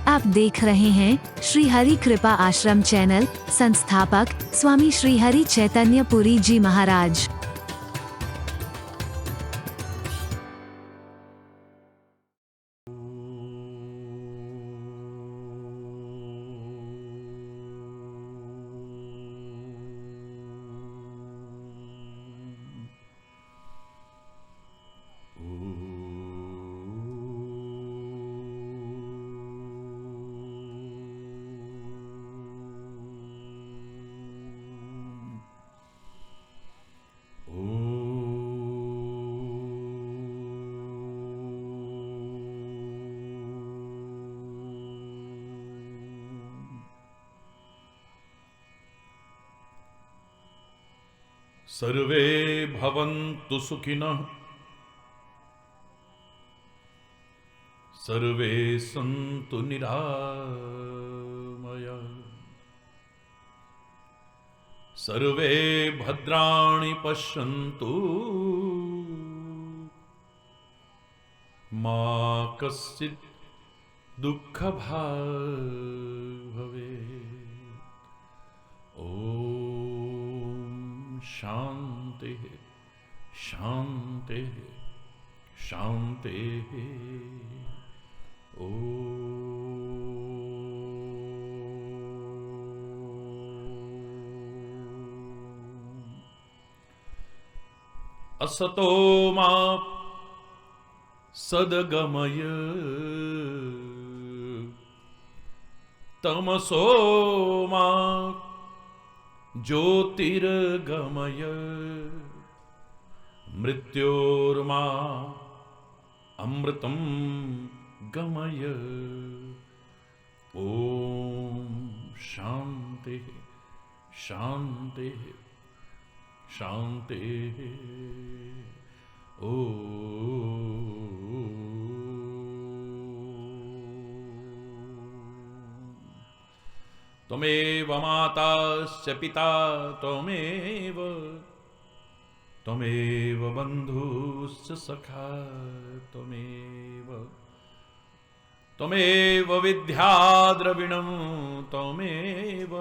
आप देख रहे हैं श्री हरि कृपा आश्रम चैनल। संस्थापक स्वामी श्री हरि चैतन्य पुरी जी महाराज। सर्वे भवन्तु सुखिनः, सर्वे सन्तु निरामयाः, सर्वे भद्राणि पश्यन्तु, मा कश्चित् दुःखभाग् भवेत्। ॐ शान्ति शान्ति शान्ति। असतो मा सद्गमय, तमसो मा ज्योतिर्गमय, मृत्योर्मा अमृतं गमय। ॐ शान्ति शान्ति शान्ति। त्वमेव माताश्च पिता त्वमेव, त्वमेव बन्धुश्च सखा त्वमेव, त्वमेव विद्या द्रविणं त्वमेव,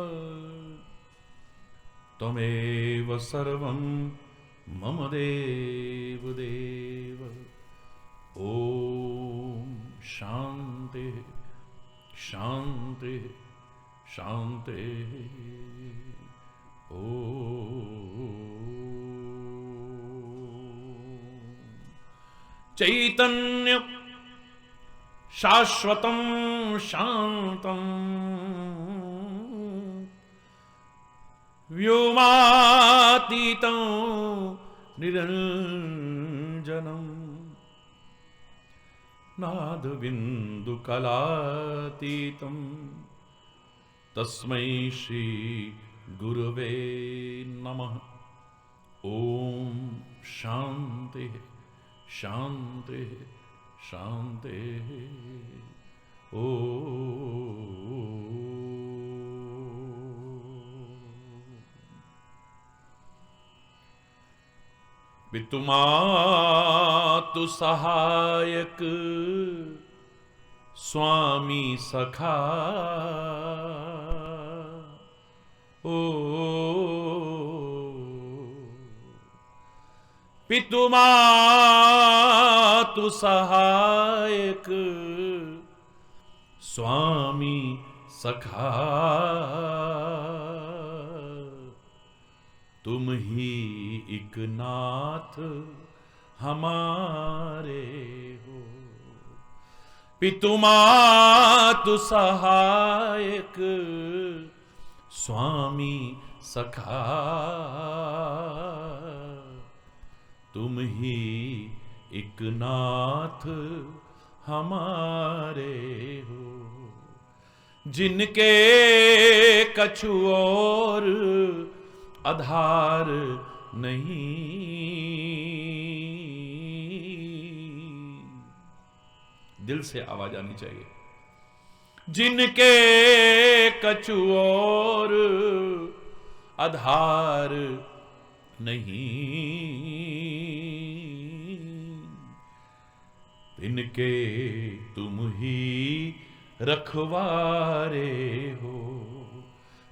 त्वमेव सर्वं मम देव देव। ॐ शान्ति शान्ति शान्ति। ॐ चैतन्य शाश्वतं शान्तं, व्योमातीतं निरञ्जनं, नादबिन्दुकलातीतं, तस्मै श्री गुरवे नमः। ॐ शान्ति शान्ति शान्ति। ॐ वितुमातु सहायक स्वामी सखा, ओ पितुमातु सहायक स्वामी सखा, तुम ही एक नाथ हमारे हो। पितुमातु सहायक स्वामी सखा, तुम ही एक नाथ हमारे हो। जिनके कछु और आधार नहीं, दिल से आवाज आनी चाहिए। जिनके कछु और आधार नहीं, इनके तुम ही रखवारे हो,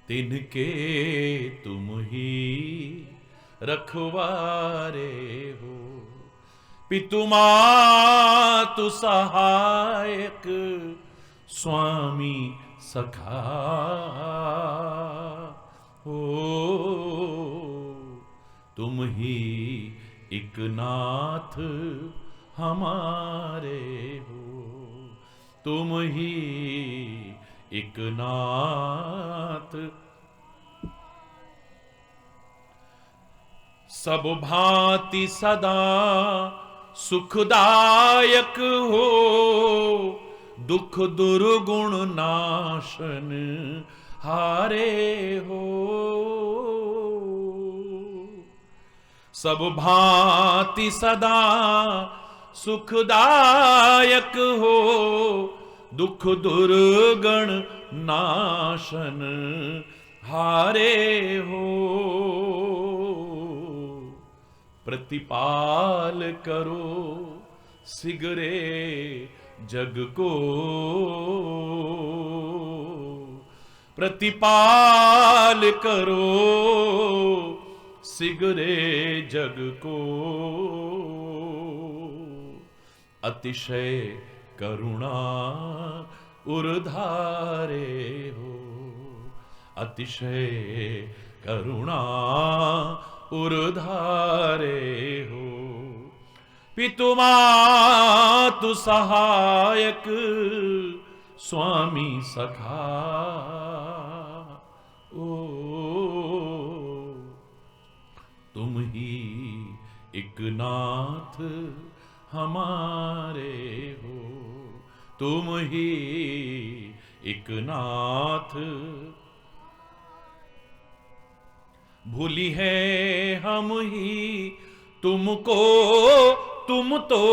तिनके तुम ही रखवारे हो। पितु मातु सहायक स्वामी सखा हो, तुम ही एक नाथ हमारे हो, तुम ही एक नाथ। सब भांति सदा सुखदायक हो, दुख दुर्गुण नाशन हारे हो। सब भांति सदा सुखदायक हो, दुख दुर्गुण नाशन हारे हो। प्रतिपाल करो सिगरे जग को, प्रतिपाल करो सिगरे जग को। अतिशय करुणा उर्धारे हो, अतिशय करुणा उर्धारे हो। पितु मातु सहायक स्वामी सखा, ओ तुम ही एक नाथ हमारे हो, तुम ही एक नाथ। भूली है हम ही तुमको, तुम तो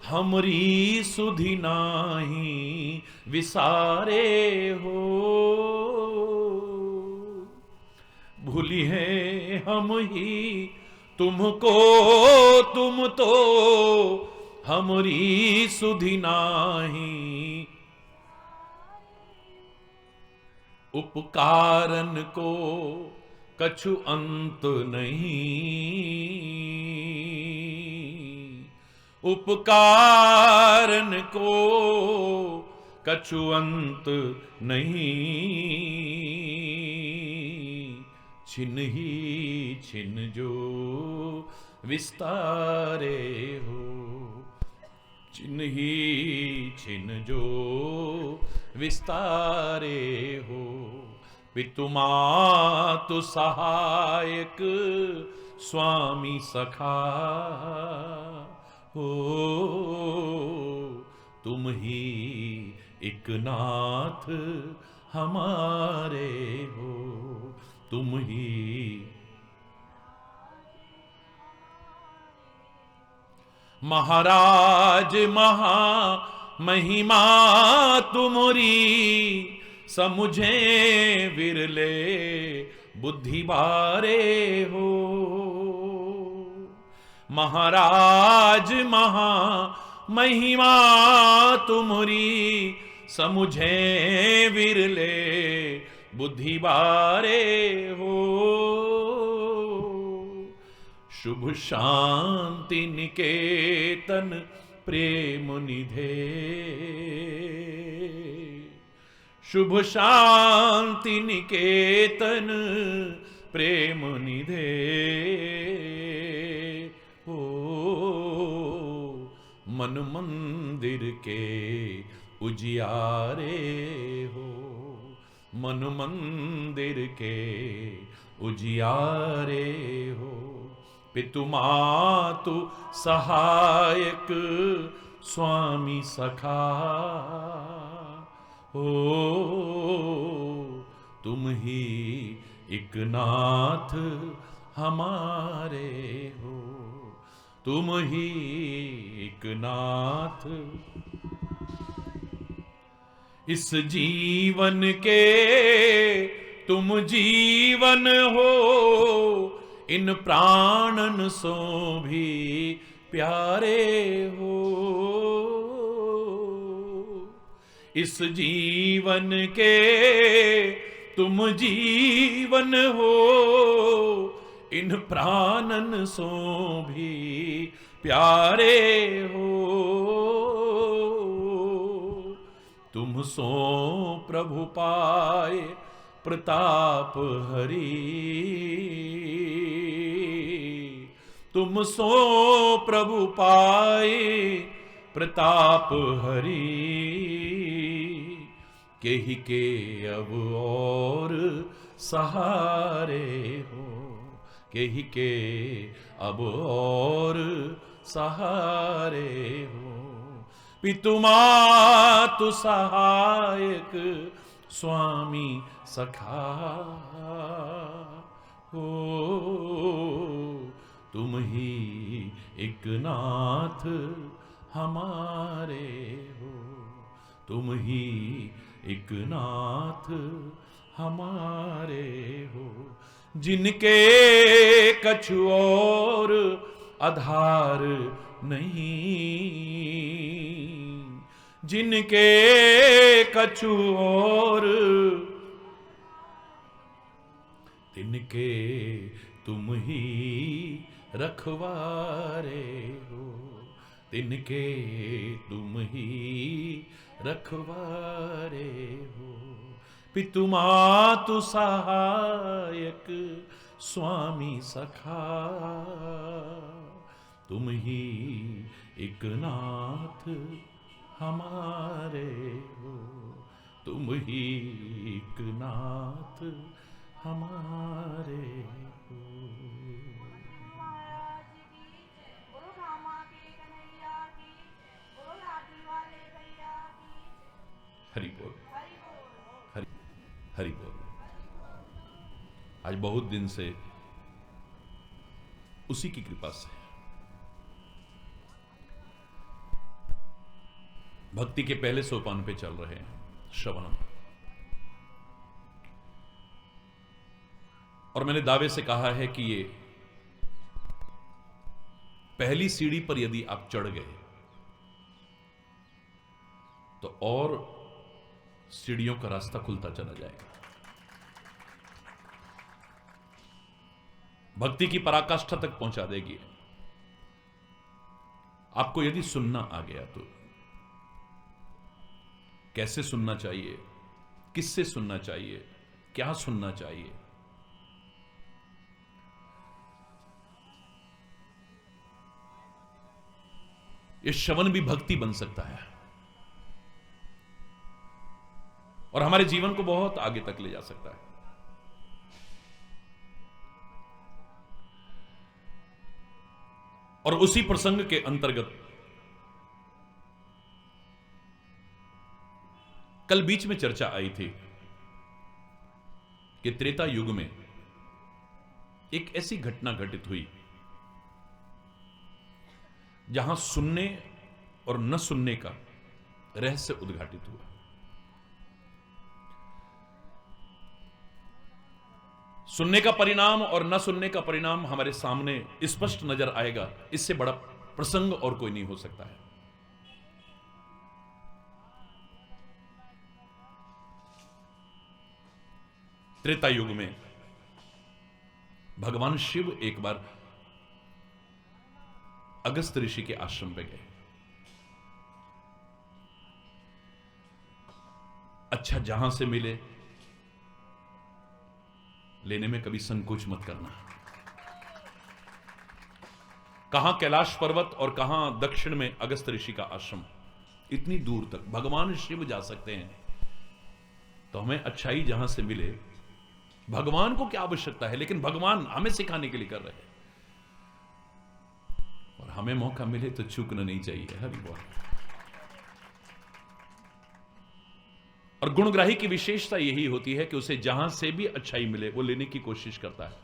हमरी सुधि नाही विसारे हो। भूली है हम ही तुमको, तुम तो हमरी सुधि नाही। उपकारन को कछु अंत नहीं, उपकारन को कछु अंत नहीं। छिन ही छिन जो विस्तारे हो, छिन ही छिन जो विस्तारे हो। पितु मातु सहायक स्वामी सखा हो, तुम ही एक नाथ हमारे हो, तुम ही। महाराज महा महिमा तुमरी, समुझे विरले बुद्धि बारे हो। महाराज महा महिमा तुमरी, समुझे विरले बुद्धि बारे हो। शुभ शांति निकेतन प्रेम निधे, शुभ शांति निकेतन प्रेम निधे हो। मन मंदिर के उजियारे हो, मन मंदिर के उजियारे हो। पितु मातु सहायक स्वामी सखा हो, तुम ही एक नाथ हमारे हो, तुम ही एक नाथ। इस जीवन के तुम जीवन हो, इन प्राणन सो भी प्यारे हो। इस जीवन के तुम जीवन हो, इन प्राणन सो भी प्यारे हो। तुम सो प्रभु पाए प्रताप हरि, तुम सो प्रभु पाए प्रताप हरि। केहि के अब और सहारे हो, केहि के अब और सहारे हो। पितु मातु सहायक स्वामी सखा हो, तुम ही एक नाथ हमारे हो, तुम ही एक नाथ हमारे हो। जिनके कछु और आधार नहीं, जिनके कछु और, तिनके तुम ही रखवारे हो, तिनके तुम ही रखवारे हो। पितु मातु सहायक स्वामी सखा, तुम ही एक नाथ हमारे हो, तुम ही एक नाथ हमारे हो। हरि बोल, हरि हरि बोल। आज बहुत दिन से उसी की कृपा से भक्ति के पहले सोपान पे चल रहे हैं, श्रवणम। और मैंने दावे से कहा है कि ये पहली सीढ़ी पर यदि आप चढ़ गए तो और सीढ़ियों का रास्ता खुलता चला जाएगा। भक्ति की पराकाष्ठा तक पहुंचा देगी। आपको यदि सुनना आ गया तो कैसे सुनना चाहिए, किससे सुनना चाहिए, क्या सुनना चाहिए, ये श्रवण भी भक्ति बन सकता है और हमारे जीवन को बहुत आगे तक ले जा सकता है। और उसी प्रसंग के अंतर्गत कल बीच में चर्चा आई थी कि त्रेता युग में एक ऐसी घटना घटित हुई जहां सुनने और न सुनने का रहस्य उद्घाटित हुआ। सुनने का परिणाम और न सुनने का परिणाम हमारे सामने स्पष्ट नजर आएगा। इससे बड़ा प्रसंग और कोई नहीं हो सकता है। त्रेता युग में भगवान शिव एक बार अगस्त ऋषि के आश्रम पे गए। अच्छा, जहां से मिले लेने में कभी संकोच मत करना। कहां कैलाश पर्वत और कहां दक्षिण में अगस्त ऋषि का आश्रम, इतनी दूर तक भगवान शिव जा सकते हैं। तो हमें अच्छाई जहां से मिले, भगवान को क्या आवश्यकता है, लेकिन भगवान हमें सिखाने के लिए कर रहे हैं और हमें मौका मिले तो चूकना नहीं चाहिए। हरि बोल। और गुणग्राही की विशेषता यही होती है कि उसे जहां से भी अच्छाई मिले वो लेने की कोशिश करता है।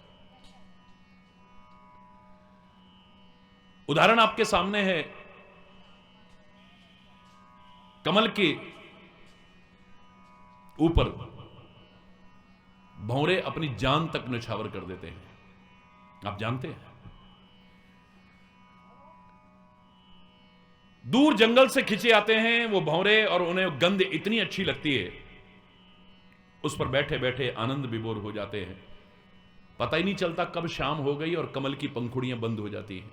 उदाहरण आपके सामने है, कमल के ऊपर भौरे अपनी जान तक न्यौछावर कर देते हैं। आप जानते हैं, दूर जंगल से खिंचे आते हैं वो भंवरे, और उन्हें गंध इतनी अच्छी लगती है, उस पर बैठे बैठे आनंद विभोर हो जाते हैं। पता ही नहीं चलता कब शाम हो गई और कमल की पंखुड़ियां बंद हो जाती हैं।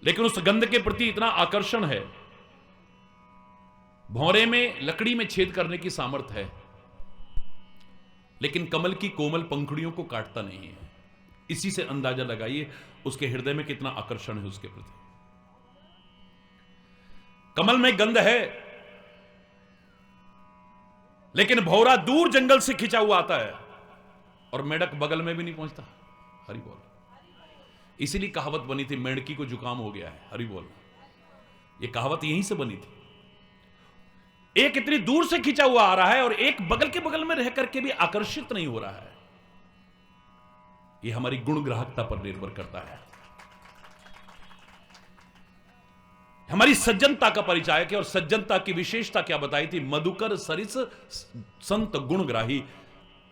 लेकिन उस गंध के प्रति इतना आकर्षण है। भौरे में लकड़ी में छेद करने की सामर्थ्य है, लेकिन कमल की कोमल पंखुड़ियों को काटता नहीं है। इसी से अंदाजा लगाइए उसके हृदय में कितना आकर्षण है उसके प्रति। कमल में गंध है, लेकिन भौरा दूर जंगल से खिंचा हुआ आता है और मेढक बगल में भी नहीं पहुंचता। हरि बोल। इसीलिए कहावत बनी थी, मेंढकी को जुकाम हो गया है। हरि बोल। ये कहावत यहीं से बनी थी। एक इतनी दूर से खिंचा हुआ आ रहा है और एक बगल के बगल में रह करके भी आकर्षित नहीं हो रहा है। यह हमारी गुण ग्राहकता पर निर्भर करता है, हमारी सज्जनता का परिचायक है। और सज्जनता की विशेषता क्या बताई थी? मधुकर सरिस संत गुणग्राही।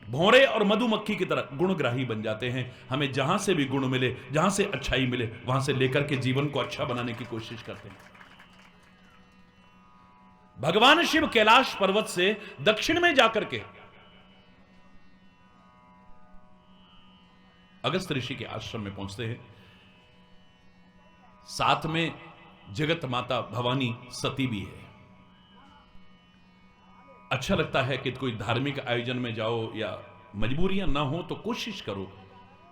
भौरे और मधुमक्खी की तरह गुणग्राही बन जाते हैं। हमें जहां से भी गुण मिले, जहां से अच्छाई मिले, वहां से लेकर के जीवन को अच्छा बनाने की कोशिश करते हैं। भगवान शिव कैलाश पर्वत से दक्षिण में जाकर के अगस्त ऋषि के आश्रम में पहुंचते हैं। साथ में जगत माता भवानी सती भी है। अच्छा लगता है कि कोई धार्मिक आयोजन में जाओ या मजबूरियां ना हो तो कोशिश करो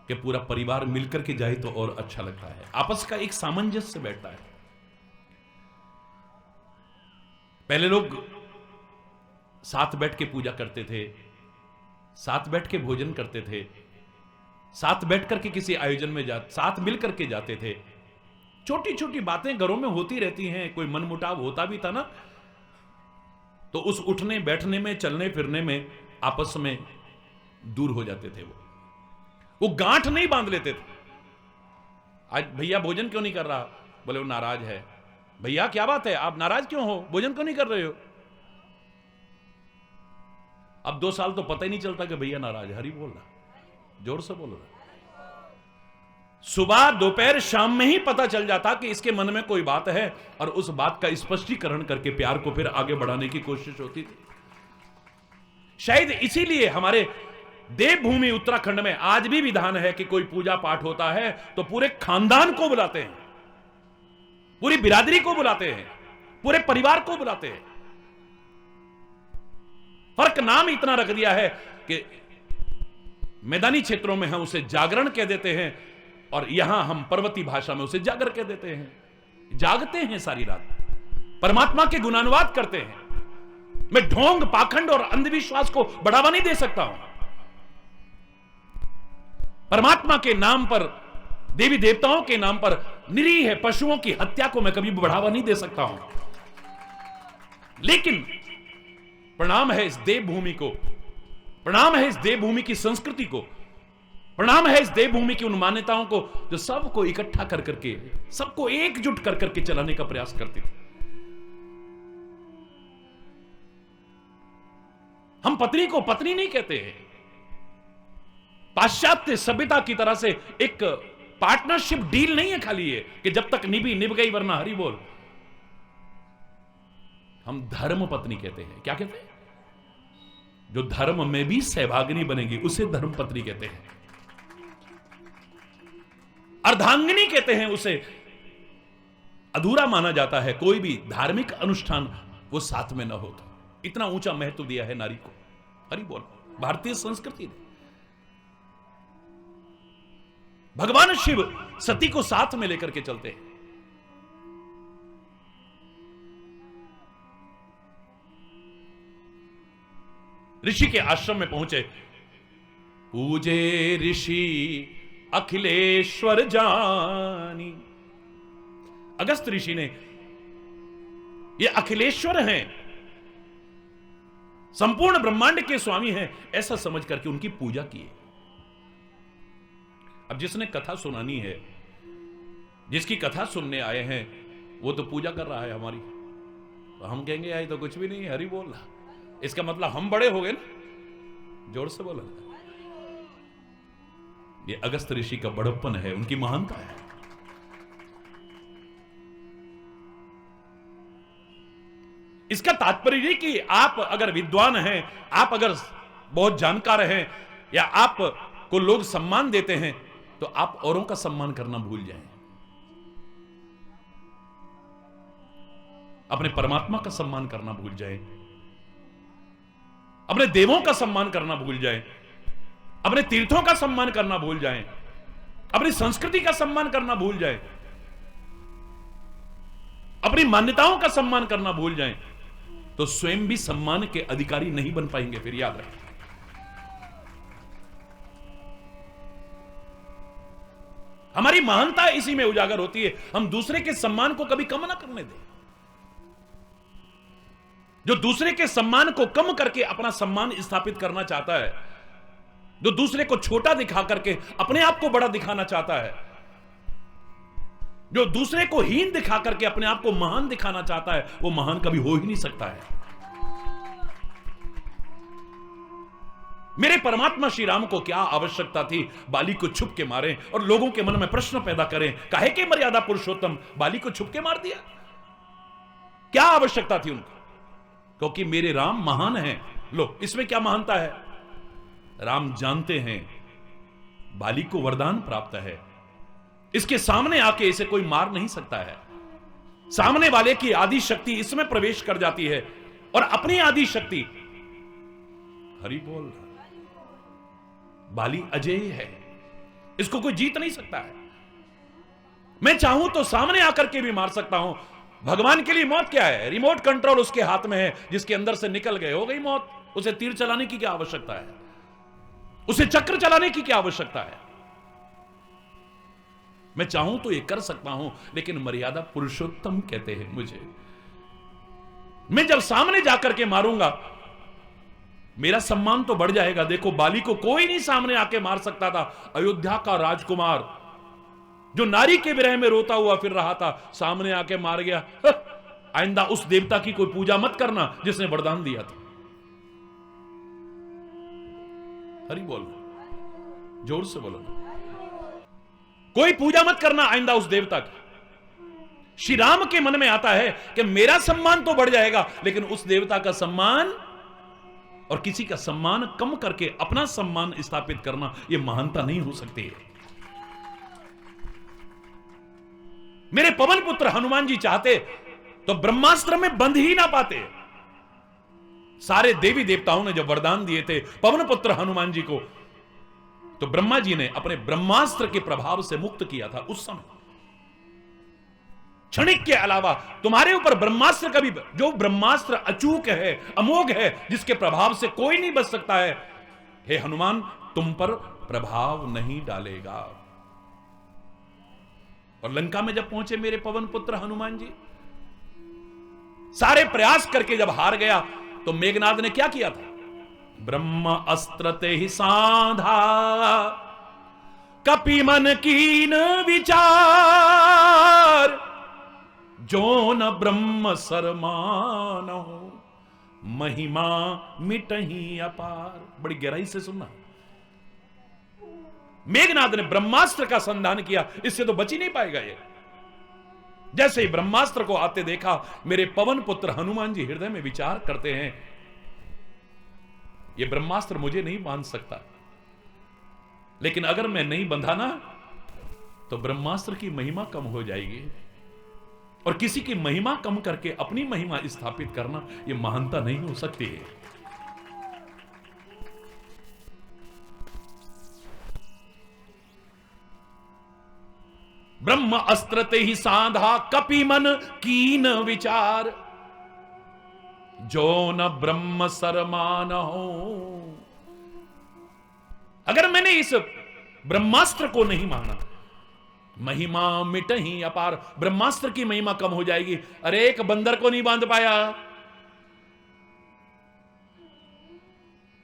कि पूरा परिवार मिलकर के जाए तो और अच्छा लगता है। आपस का एक सामंजस्य बैठता है। पहले लोग साथ बैठ के पूजा करते थे, साथ बैठ के भोजन करते थे, साथ बैठ करके किसी आयोजन में साथ मिल करके जाते थे। छोटी छोटी बातें घरों में होती रहती हैं। कोई मनमुटाव होता भी था ना, तो उस उठने बैठने में, चलने फिरने में आपस में दूर हो जाते थे। वो गांठ नहीं बांध लेते थे। आज भैया भोजन क्यों नहीं कर रहा? बोले वो नाराज है। भैया क्या बात है, आप नाराज क्यों हो? भोजन क्यों नहीं कर रहे हो? अब 2 साल तो पता ही नहीं चलता कि भैया नाराज है। हरि बोल रहा, जोर से बोल रहा। सुबह दोपहर शाम में ही पता चल जाता कि इसके मन में कोई बात है, और उस बात का स्पष्टीकरण करके प्यार को फिर आगे बढ़ाने की कोशिश होती थी। शायद इसीलिए हमारे देवभूमि उत्तराखंड में आज भी विधान है कि कोई पूजा पाठ होता है तो पूरे खानदान को बुलाते हैं, पूरी बिरादरी को बुलाते हैं, पूरे परिवार को बुलाते हैं। फर्क नाम इतना रख दिया है कि मैदानी क्षेत्रों में हम उसे जागरण कह देते हैं और यहां हम पर्वतीय भाषा में उसे जागर कह देते हैं। जागते हैं सारी रात, परमात्मा के गुणानुवाद करते हैं। मैं ढोंग, पाखंड और अंधविश्वास को बढ़ावा नहीं दे सकता हूं। परमात्मा के नाम पर, देवी देवताओं के नाम पर निरीह पशुओं की हत्या को मैं कभी बढ़ावा नहीं दे सकता हूं। लेकिन प्रणाम है इस देवभूमि को, प्रणाम है इस देवभूमि की संस्कृति को, प्रणाम है इस देवभूमि की उन मान्यताओं को जो सबको इकट्ठा कर करके, सबको एकजुट कर करके चलाने का प्रयास करती थी। हम पत्नी को पत्नी नहीं कहते हैं। पाश्चात्य सभ्यता की तरह से एक पार्टनरशिप डील नहीं है खाली ये कि जब तक निभी निभ गई वरना हरि बोल। हम धर्म पत्नी कहते हैं। क्या कहते हैं? जो धर्म में भी सहभागिनी बनेगी उसे धर्म पत्नी कहते हैं। अर्धांगिनी कहते हैं उसे। अधूरा माना जाता है कोई भी धार्मिक अनुष्ठान वो साथ में न हो तो। इतना ऊंचा महत्व दिया है नारी को। हरि बोल। भारतीय संस्कृति ने भगवान शिव सती को साथ में लेकर के चलते हैं। ऋषि के आश्रम में पहुंचे। पूजे ऋषि अखिलेश्वर जानी। अगस्त ऋषि ने, ये अखिलेश्वर हैं, संपूर्ण ब्रह्मांड के स्वामी हैं, ऐसा समझ करके उनकी पूजा की। अब जिसने कथा सुनानी है, जिसकी कथा सुनने आए हैं, वो तो पूजा कर रहा है हमारी, तो हम कहेंगे यार तो कुछ भी नहीं, हरि बोल रहा। इसका मतलब हम बड़े हो गए ना। जोर से बोला। ये अगस्त ऋषि का बड़प्पन है, उनकी महानता है। इसका तात्पर्य नहीं कि आप अगर विद्वान हैं, आप अगर बहुत जानकार हैं, या आप को लोग सम्मान देते हैं, तो आप औरों का सम्मान करना भूल जाएं। अपने परमात्मा का सम्मान करना भूल जाएं, अपने देवों का सम्मान करना भूल जाएं, अपने तीर्थों का सम्मान करना भूल जाएं, अपनी संस्कृति का सम्मान करना भूल जाएं, अपनी मान्यताओं का सम्मान करना भूल जाएं, तो स्वयं भी सम्मान के अधिकारी नहीं बन पाएंगे। फिर याद रखें, हमारी महानता इसी में उजागर होती है, हम दूसरे के सम्मान को कभी कम ना करने दें। जो दूसरे के सम्मान को कम करके अपना सम्मान स्थापित करना चाहता है, जो दूसरे को छोटा दिखा करके अपने आप को बड़ा दिखाना चाहता है, जो दूसरे को हीन दिखा करके अपने आप को महान दिखाना चाहता है, वो महान कभी हो ही नहीं सकता है। मेरे परमात्मा श्री राम को क्या आवश्यकता थी बाली को छुप के मारें और लोगों के मन में प्रश्न पैदा करें, काहे के मर्यादा पुरुषोत्तम बाली को छुप के मार दिया? क्या आवश्यकता थी उनको? क्योंकि मेरे राम महान हैं। लो, इसमें क्या महानता है? राम जानते हैं बाली को वरदान प्राप्त है, इसके सामने आके इसे कोई मार नहीं सकता है। सामने वाले की आदि शक्ति इसमें प्रवेश कर जाती है और अपनी आदि शक्ति, हरि बोल, बाली अजेय है, इसको कोई जीत नहीं सकता है। मैं चाहूं तो सामने आकर के भी मार सकता हूं। भगवान के लिए मौत क्या है? रिमोट कंट्रोल उसके हाथ में है, जिसके अंदर से निकल गए हो गई मौत। उसे तीर चलाने की क्या आवश्यकता है? उसे चक्र चलाने की क्या आवश्यकता है? मैं चाहूं तो ये कर सकता हूं, लेकिन मर्यादा पुरुषोत्तम कहते हैं मुझे। मैं जब सामने जाकर के मारूंगा, मेरा सम्मान तो बढ़ जाएगा। देखो, बाली को कोई नहीं सामने आके मार सकता था। अयोध्या का राजकुमार जो नारी के विरह में रोता हुआ फिर रहा था, सामने आके मार गया। आइंदा उस देवता की कोई पूजा मत करना जिसने वरदान दिया था। हरि बोल, जोर से बोलो, कोई पूजा मत करना आइंदा उस देवता की। श्री राम के मन में आता है कि मेरा सम्मान तो बढ़ जाएगा, लेकिन उस देवता का सम्मान और किसी का सम्मान कम करके अपना सम्मान स्थापित करना, यह महानता नहीं हो सकती है। मेरे पवन पुत्र हनुमान जी चाहते तो ब्रह्मास्त्र में बंध ही ना पाते। सारे देवी देवताओं ने जब वरदान दिए थे पवन पुत्र हनुमान जी को, तो ब्रह्मा जी ने अपने ब्रह्मास्त्र के प्रभाव से मुक्त किया था। उस समय क्षणिक के अलावा तुम्हारे ऊपर ब्रह्मास्त्र का भी, जो ब्रह्मास्त्र अचूक है, अमोघ है, जिसके प्रभाव से कोई नहीं बच सकता है, हे हनुमान, तुम पर प्रभाव नहीं डालेगा। और लंका में जब पहुंचे मेरे पवन पुत्र हनुमान जी, सारे प्रयास करके जब हार गया, तो मेघनाद ने क्या किया था? ब्रह्म अस्त्र ते ही साधा, कपि मन कीन विचार, जो न ब्रह्म सरमानो, महिमा मिटही अपार। बड़ी गहराई से सुनना। मेघनाद ने ब्रह्मास्त्र का संधान किया, इससे तो बच ही नहीं पाएगा ये। जैसे ही ब्रह्मास्त्र को आते देखा, मेरे पवन पुत्र हनुमान जी हृदय में विचार करते हैं, ये ब्रह्मास्त्र मुझे नहीं बांध सकता, लेकिन अगर मैं नहीं बंधा ना, तो ब्रह्मास्त्र की महिमा कम हो जाएगी। और किसी की महिमा कम करके अपनी महिमा स्थापित करना, यह महानता नहीं हो सकती है। ब्रह्म अस्त्र ते ही साधा, कपि मन कीन विचार, जो न ब्रह्म सरमान हो। अगर मैंने इस ब्रह्मास्त्र को नहीं माना, महिमा मिटही अपार, ब्रह्मास्त्र की महिमा कम हो जाएगी। अरे एक बंदर को नहीं बांध पाया,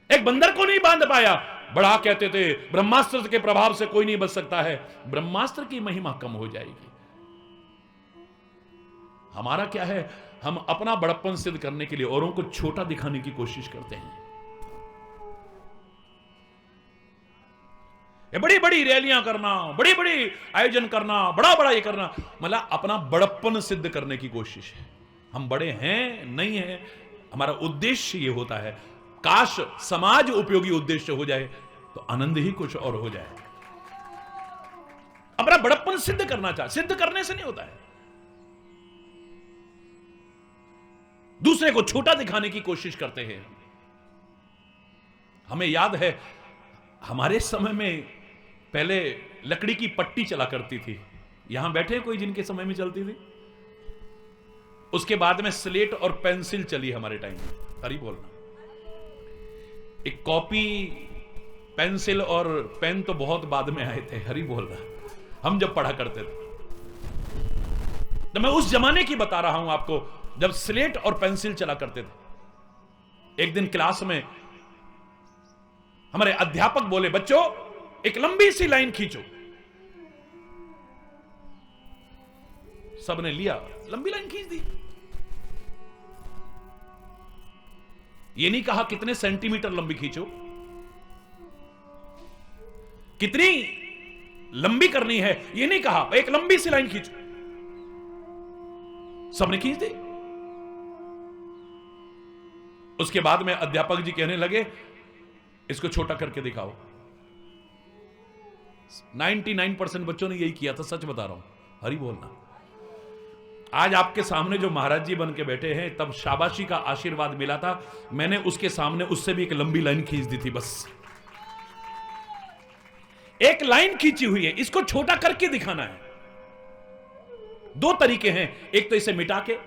एक बंदर को नहीं बांध पाया। बड़ा कहते थे ब्रह्मास्त्र के प्रभाव से कोई नहीं बच सकता है, ब्रह्मास्त्र की महिमा कम हो जाएगी। हमारा क्या है? हम अपना बड़प्पन सिद्ध करने के लिए औरों को छोटा दिखाने की कोशिश करते हैं। ये बड़ी बड़ी रैलियां करना, बड़ी बड़ी आयोजन करना, बड़ा बड़ा ये करना, मतलब अपना बड़प्पन सिद्ध करने की कोशिश है। हम बड़े हैं नहीं हैं, हमारा उद्देश्य ये होता है, काश समाज उपयोगी उद्देश्य हो जाए तो आनंद ही कुछ और हो जाए। अपना बड़प्पन सिद्ध करना चाहते, सिद्ध करने से नहीं होता है, दूसरे को छोटा दिखाने की कोशिश करते हैं। हमें याद है हमारे समय में पहले लकड़ी की पट्टी चला करती थी, यहां बैठे कोई जिनके समय में चलती थी। उसके बाद में स्लेट और पेंसिल चली हमारे टाइम में, हरी बोलना। एक कॉपी पेंसिल और पेन तो बहुत बाद में आए थे, हरी बोलना, हम जब पढ़ा करते थे। तो मैं उस जमाने की बता रहा हूं आपको जब स्लेट और पेंसिल चला करते थे। एक दिन क्लास में हमारे अध्यापक बोले, बच्चों एक लंबी सी लाइन खींचो। सबने लिया, लंबी लाइन खींच दी। ये नहीं कहा कितने सेंटीमीटर लंबी खींचो, कितनी लंबी करनी है ये नहीं कहा, एक लंबी सी लाइन खींचो। सबने खींच दी। उसके बाद में अध्यापक जी कहने लगे, इसको छोटा करके दिखाओ। 99% बच्चों ने यही किया था, सच बता रहा हूं, हरी बोलना। आज आपके सामने जो महाराज जी बन के बैठे हैं, तब शाबाशी का आशीर्वाद मिला था, मैंने उसके सामने उससे भी एक लंबी लाइन खींच दी थी। बस एक लाइन खींची हुई है, इसको छोटा करके दिखाना है। दो तरीके हैं, एक तो इसे मिटा के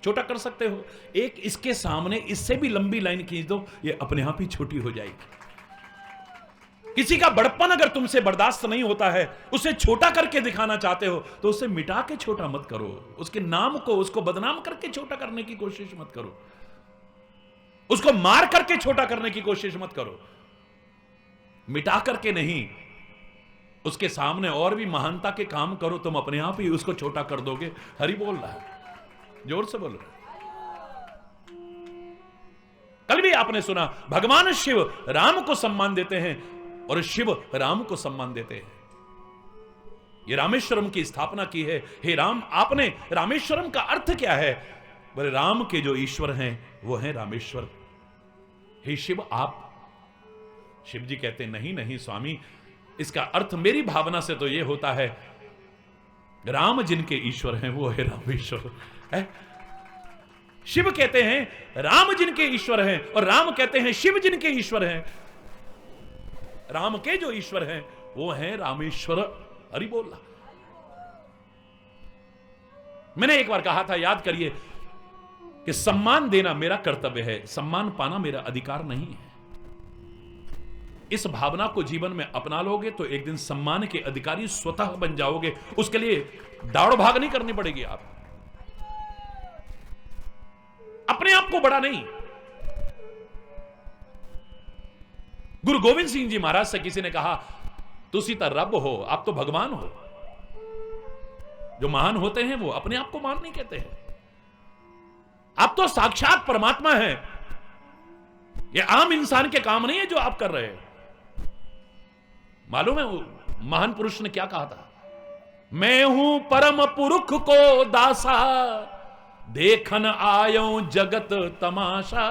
छोटा कर सकते हो, एक इसके सामने इससे भी लंबी लाइन खींच दो, ये अपने आप ही छोटी हो जाएगी। किसी का बड़प्पन अगर तुमसे बर्दाश्त नहीं होता है, उसे छोटा करके दिखाना चाहते हो, तो उसे मिटा के छोटा मत करो, उसके नाम को, उसको बदनाम करके छोटा करने की कोशिश मत करो, उसको मार करके छोटा करने की कोशिश मत करो। मिटा करके नहीं, उसके सामने और भी महानता के काम करो, तुम अपने आप ही उसको छोटा कर दोगे। हरि बोल रहा है, जोर से बोलो। कल भी आपने सुना, भगवान शिव राम को सम्मान देते हैं और शिव राम को सम्मान देते हैं। ये रामेश्वरम की स्थापना की है। हे राम, आपने रामेश्वरम का अर्थ क्या है? बोले राम के जो ईश्वर हैं वो हैं रामेश्वर। हे शिव, आप, शिव जी कहते नहीं नहीं स्वामी, इसका अर्थ मेरी भावना से तो ये होता है, राम जिनके ईश्वर हैं वो है रामेश्वर है। शिव कहते हैं राम जिनके ईश्वर हैं, और राम कहते हैं शिव जिनके ईश्वर हैं। राम के जो ईश्वर हैं वो हैं रामेश्वर। हरि बोल। मैंने एक बार कहा था, याद करिए, कि सम्मान देना मेरा कर्तव्य है, सम्मान पाना मेरा अधिकार नहीं है। इस भावना को जीवन में अपना लोगे तो एक दिन सम्मान के अधिकारी स्वतः बन जाओगे। उसके लिए दौड़ भाग नहीं करनी पड़ेगी। आप अपने आप को बड़ा नहीं। गुरु गोविंद सिंह जी महाराज से किसी ने कहा, तुसी तो रब हो, आप तो भगवान हो। जो महान होते हैं वो अपने आप को महान नहीं कहते हैं। आप तो साक्षात परमात्मा हैं। ये आम इंसान के काम नहीं है जो आप कर रहे हैं। मालूम है वो महान पुरुष ने क्या कहा था? मैं हूं परम पुरुष को दासा, देखन आयो जगत तमाशा,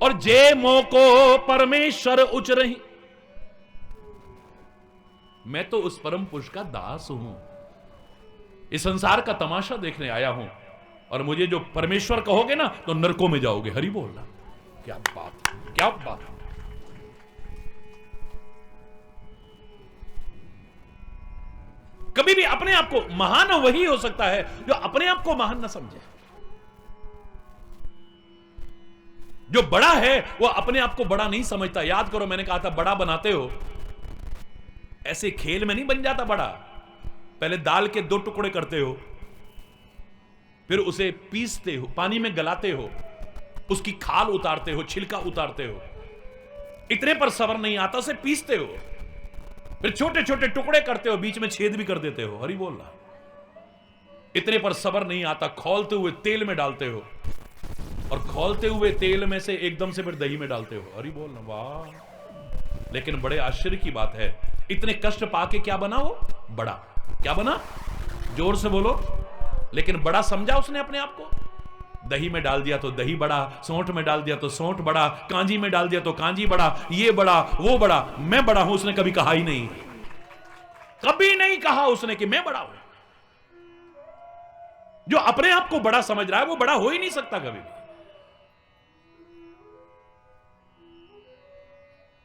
और जे मोको परमेश्वर उच रही। मैं तो उस परम पुरुष का दास हूं, इस संसार का तमाशा देखने आया हूं, और मुझे जो परमेश्वर कहोगे ना तो नरकों में जाओगे। हरि बोलना। क्या बात, क्या बात। कभी भी अपने आप को महान वही हो सकता है जो अपने आप को महान न समझे। जो बड़ा है वो अपने आप को बड़ा नहीं समझता। याद करो, मैंने कहा था बड़ा बनाते हो, ऐसे खेल में नहीं बन जाता बड़ा। पहले दाल के 2 टुकड़े करते हो, फिर उसे पीसते हो, पानी में गलाते हो, उसकी खाल उतारते हो, छिलका उतारते हो। इतने पर सब्र नहीं आता, उसे पीसते हो, फिर छोटे छोटे टुकड़े करते हो, बीच में छेद भी कर देते हो। हरि बोल रहा। इतने पर सब्र नहीं आता, खौलते हुए तेल में डालते हो, और खौलते हुए तेल में से एकदम से फिर दही में डालते हो। हरि बोल। वाह। लेकिन बड़े आश्चर्य की बात है, इतने कष्ट पाके क्या बना वो? बड़ा। क्या बना? जोर से बोलो। लेकिन बड़ा समझा उसने अपने आप को। दही में डाल दिया तो दही बड़ा, सौंठ में डाल दिया तो सौंठ बड़ा, कांजी में डाल दिया तो कांजी बड़ा, ये बड़ा वो बड़ा, मैं बड़ा हूं उसने कभी कहा ही नहीं, कभी नहीं कहा उसने कि मैं बड़ा हूं। जो अपने आप को बड़ा समझ रहा है वो बड़ा हो ही नहीं सकता कभी भी।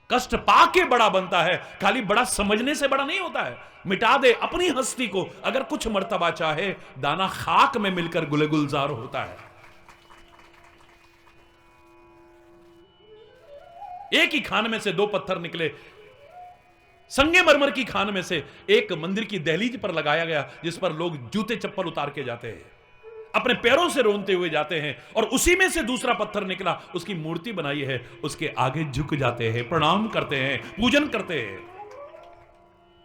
कष्ट पाके बड़ा बनता है, खाली बड़ा समझने से बड़ा नहीं होता है। मिटा दे अपनी हस्ती को, अगर कुछ मर्तबा चाहे, दाना खाक में मिलकर गुले गुलजार होता है। एक ही खान में से दो पत्थर निकले, संगमरमर की खान में से एक मंदिर की दहलीज पर लगाया गया, जिस पर लोग जूते चप्पल उतार के जाते हैं, अपने पैरों से रोनते हुए जाते हैं, और उसी में से दूसरा पत्थर निकला, उसकी मूर्ति बनाई है, उसके आगे झुक जाते हैं, प्रणाम करते हैं, पूजन करते हैं।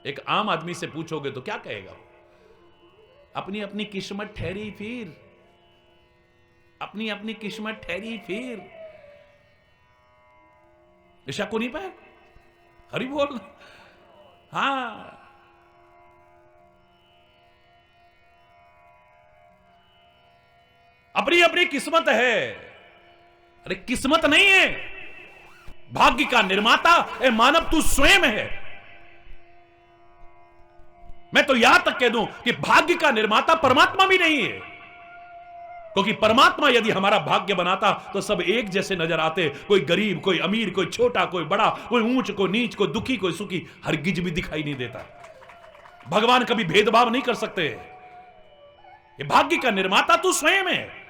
एक आम आदमी से पूछोगे तो क्या कहेगा? अपनी अपनी किस्मत ठहरी फिर, अपनी अपनी किस्मत ठहरी फिर। ऐसा को नहीं पाए, हरि बोल। हां, अपनी अपनी किस्मत है। अरे किस्मत नहीं है, भाग्य का निर्माता ए मानव तू स्वयं है। मैं तो यहां तक कह दूं कि भाग्य का निर्माता परमात्मा भी नहीं है, क्योंकि परमात्मा यदि हमारा भाग्य बनाता तो सब एक जैसे नजर आते, कोई गरीब, कोई अमीर, कोई छोटा, कोई बड़ा, कोई ऊंच, कोई नीच, कोई दुखी, कोई सुखी, हरगिज भी दिखाई नहीं देता। भगवान कभी भेदभाव नहीं कर सकते। ये भाग्य का निर्माता तू स्वयं है।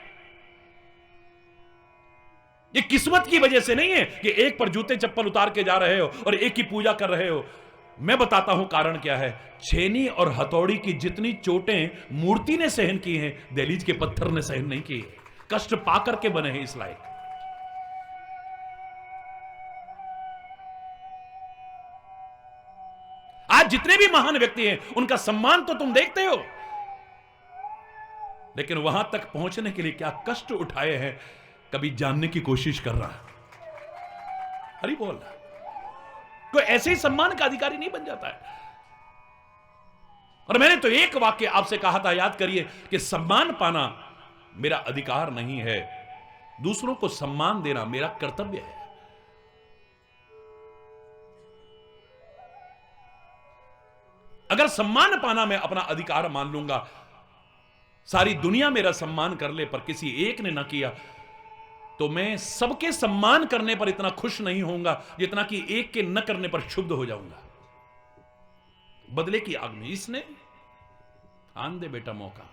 ये किस्मत की वजह से नहीं है कि एक पर जूते चप्पल उतार के जा रहे हो और एक की पूजा कर रहे हो। मैं बताता हूं कारण क्या है। छेनी और हथौड़ी की जितनी चोटें मूर्ति ने सहन की हैं, दहलीज के पत्थर ने सहन नहीं की। कष्ट पाकर के बने हैं इस लायक। आज जितने भी महान व्यक्ति हैं उनका सम्मान तो तुम देखते हो, लेकिन वहां तक पहुंचने के लिए क्या कष्ट उठाए हैं, कभी जानने की कोशिश कर रहा है। हरि बोल। कोई ऐसे ही सम्मान का अधिकारी नहीं बन जाता है। और मैंने तो एक वाक्य आपसे कहा था, याद करिए, कि सम्मान पाना मेरा अधिकार नहीं है, दूसरों को सम्मान देना मेरा कर्तव्य है। अगर सम्मान पाना मैं अपना अधिकार मान लूंगा, सारी दुनिया मेरा सम्मान कर ले पर किसी एक ने ना किया, तो मैं सबके सम्मान करने पर इतना खुश नहीं होऊंगा जितना कि एक के न करने पर क्षुब्ध हो जाऊंगा। बदले की आग में इसने आन दे बेटा मौका।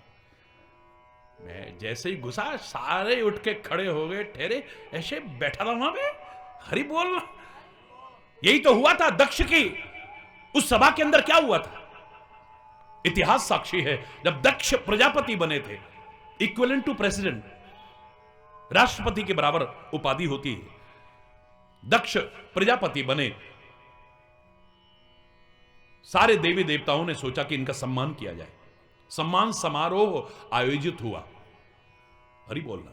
मैं जैसे ही घुसा, सारे उठ के खड़े हो गए, ठहरे, ऐसे बैठा था वहां पे। हरि बोल। यही तो हुआ था दक्ष की उस सभा के अंदर। क्या हुआ था? इतिहास साक्षी है, जब दक्ष प्रजापति बने थे, इक्विवेलेंट टू प्रेसिडेंट, राष्ट्रपति के बराबर उपाधि होती है, दक्ष प्रजापति बने, सारे देवी देवताओं ने सोचा कि इनका सम्मान किया जाए। सम्मान समारोह आयोजित हुआ। हरि बोलना।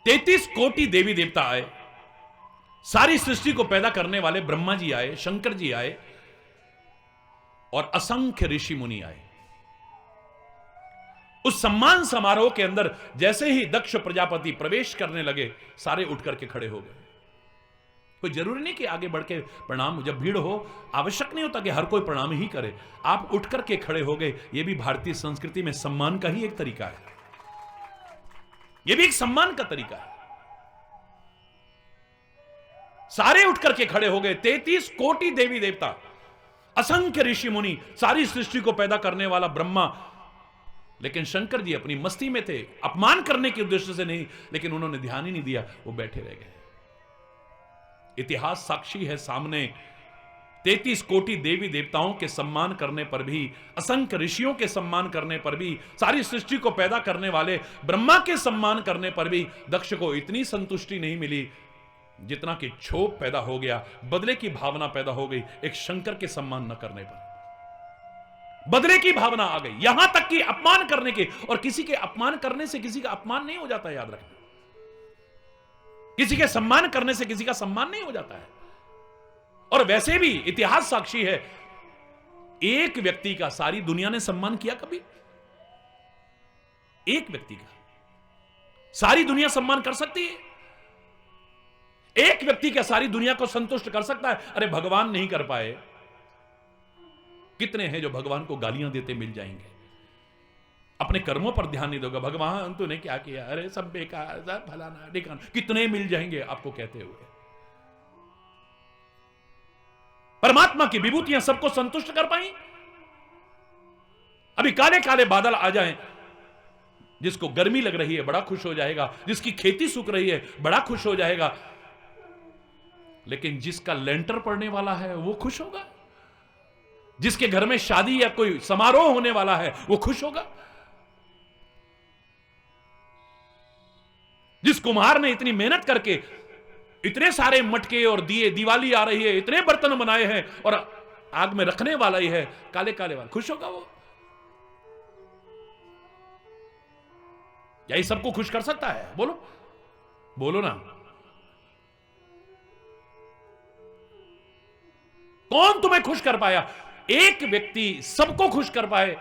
33 कोटि देवी देवता आए, सारी सृष्टि को पैदा करने वाले ब्रह्मा जी आए, शंकर जी आए, और असंख्य ऋषि मुनि आए। उस सम्मान समारोह के अंदर जैसे ही दक्ष प्रजापति प्रवेश करने लगे, सारे उठ करके खड़े हो गए। कोई जरूरी नहीं कि आगे बढ़ के प्रणाम, जब भीड़ हो आवश्यक नहीं होता कि हर कोई प्रणाम ही करे। आप उठ करके खड़े हो गए, यह भी भारतीय संस्कृति में सम्मान का ही एक तरीका है। यह भी एक सम्मान का तरीका है। सारे उठ करके खड़े हो गए, 33 कोटि देवी देवता, असंख्य ऋषि मुनि, सारी सृष्टि को पैदा करने वाला ब्रह्मा। लेकिन शंकर जी अपनी मस्ती में थे, अपमान करने के उद्देश्य से नहीं, लेकिन उन्होंने ध्यान ही नहीं दिया, वो बैठे रह गए। इतिहास साक्षी है सामने, 33 कोटि देवी देवताओं के सम्मान करने पर भी, असंख्य ऋषियों के सम्मान करने पर भी, सारी सृष्टि को पैदा करने वाले ब्रह्मा के सम्मान करने पर भी दक्ष को इतनी संतुष्टि नहीं मिली जितना कि क्षोभ पैदा हो गया, बदले की भावना पैदा हो गई एक शंकर के सम्मान न करने पर। बदले की भावना आ गई, यहां तक कि अपमान करने के। और किसी के अपमान करने से किसी का अपमान नहीं हो जाता, याद रखना। किसी के सम्मान करने से किसी का सम्मान नहीं हो जाता है। और वैसे भी इतिहास साक्षी है, एक व्यक्ति का सारी दुनिया ने सम्मान किया कभी? एक व्यक्ति का सारी दुनिया सम्मान कर सकती है? एक व्यक्ति क्या सारी दुनिया को संतुष्ट कर सकता है? अरे भगवान नहीं कर पाए, कितने हैं जो भगवान को गालियां देते मिल जाएंगे, अपने कर्मों पर ध्यान नहीं दोगे, भगवान तूने क्या किया, अरे सब बेकार, सब फलाना ढिकाना, कितने मिल जाएंगे आपको कहते हुए। परमात्मा की विभूतियां सबको संतुष्ट कर पाई? अभी काले काले बादल आ जाएं, जिसको गर्मी लग रही है बड़ा खुश हो जाएगा, जिसकी खेती सूख रही है बड़ा खुश हो जाएगा, लेकिन जिसका लेंटर पड़ने वाला है वो खुश होगा? जिसके घर में शादी या कोई समारोह होने वाला है वो खुश होगा? जिस कुम्हार ने इतनी मेहनत करके इतने सारे मटके और दिए, दिवाली आ रही है, इतने बर्तन बनाए हैं और आग में रखने वाला ही है काले काले वाला, खुश होगा वो? यही सबको खुश कर सकता है? बोलो बोलो ना। कौन तुम्हें खुश कर पाया? एक व्यक्ति सबको खुश कर पाए,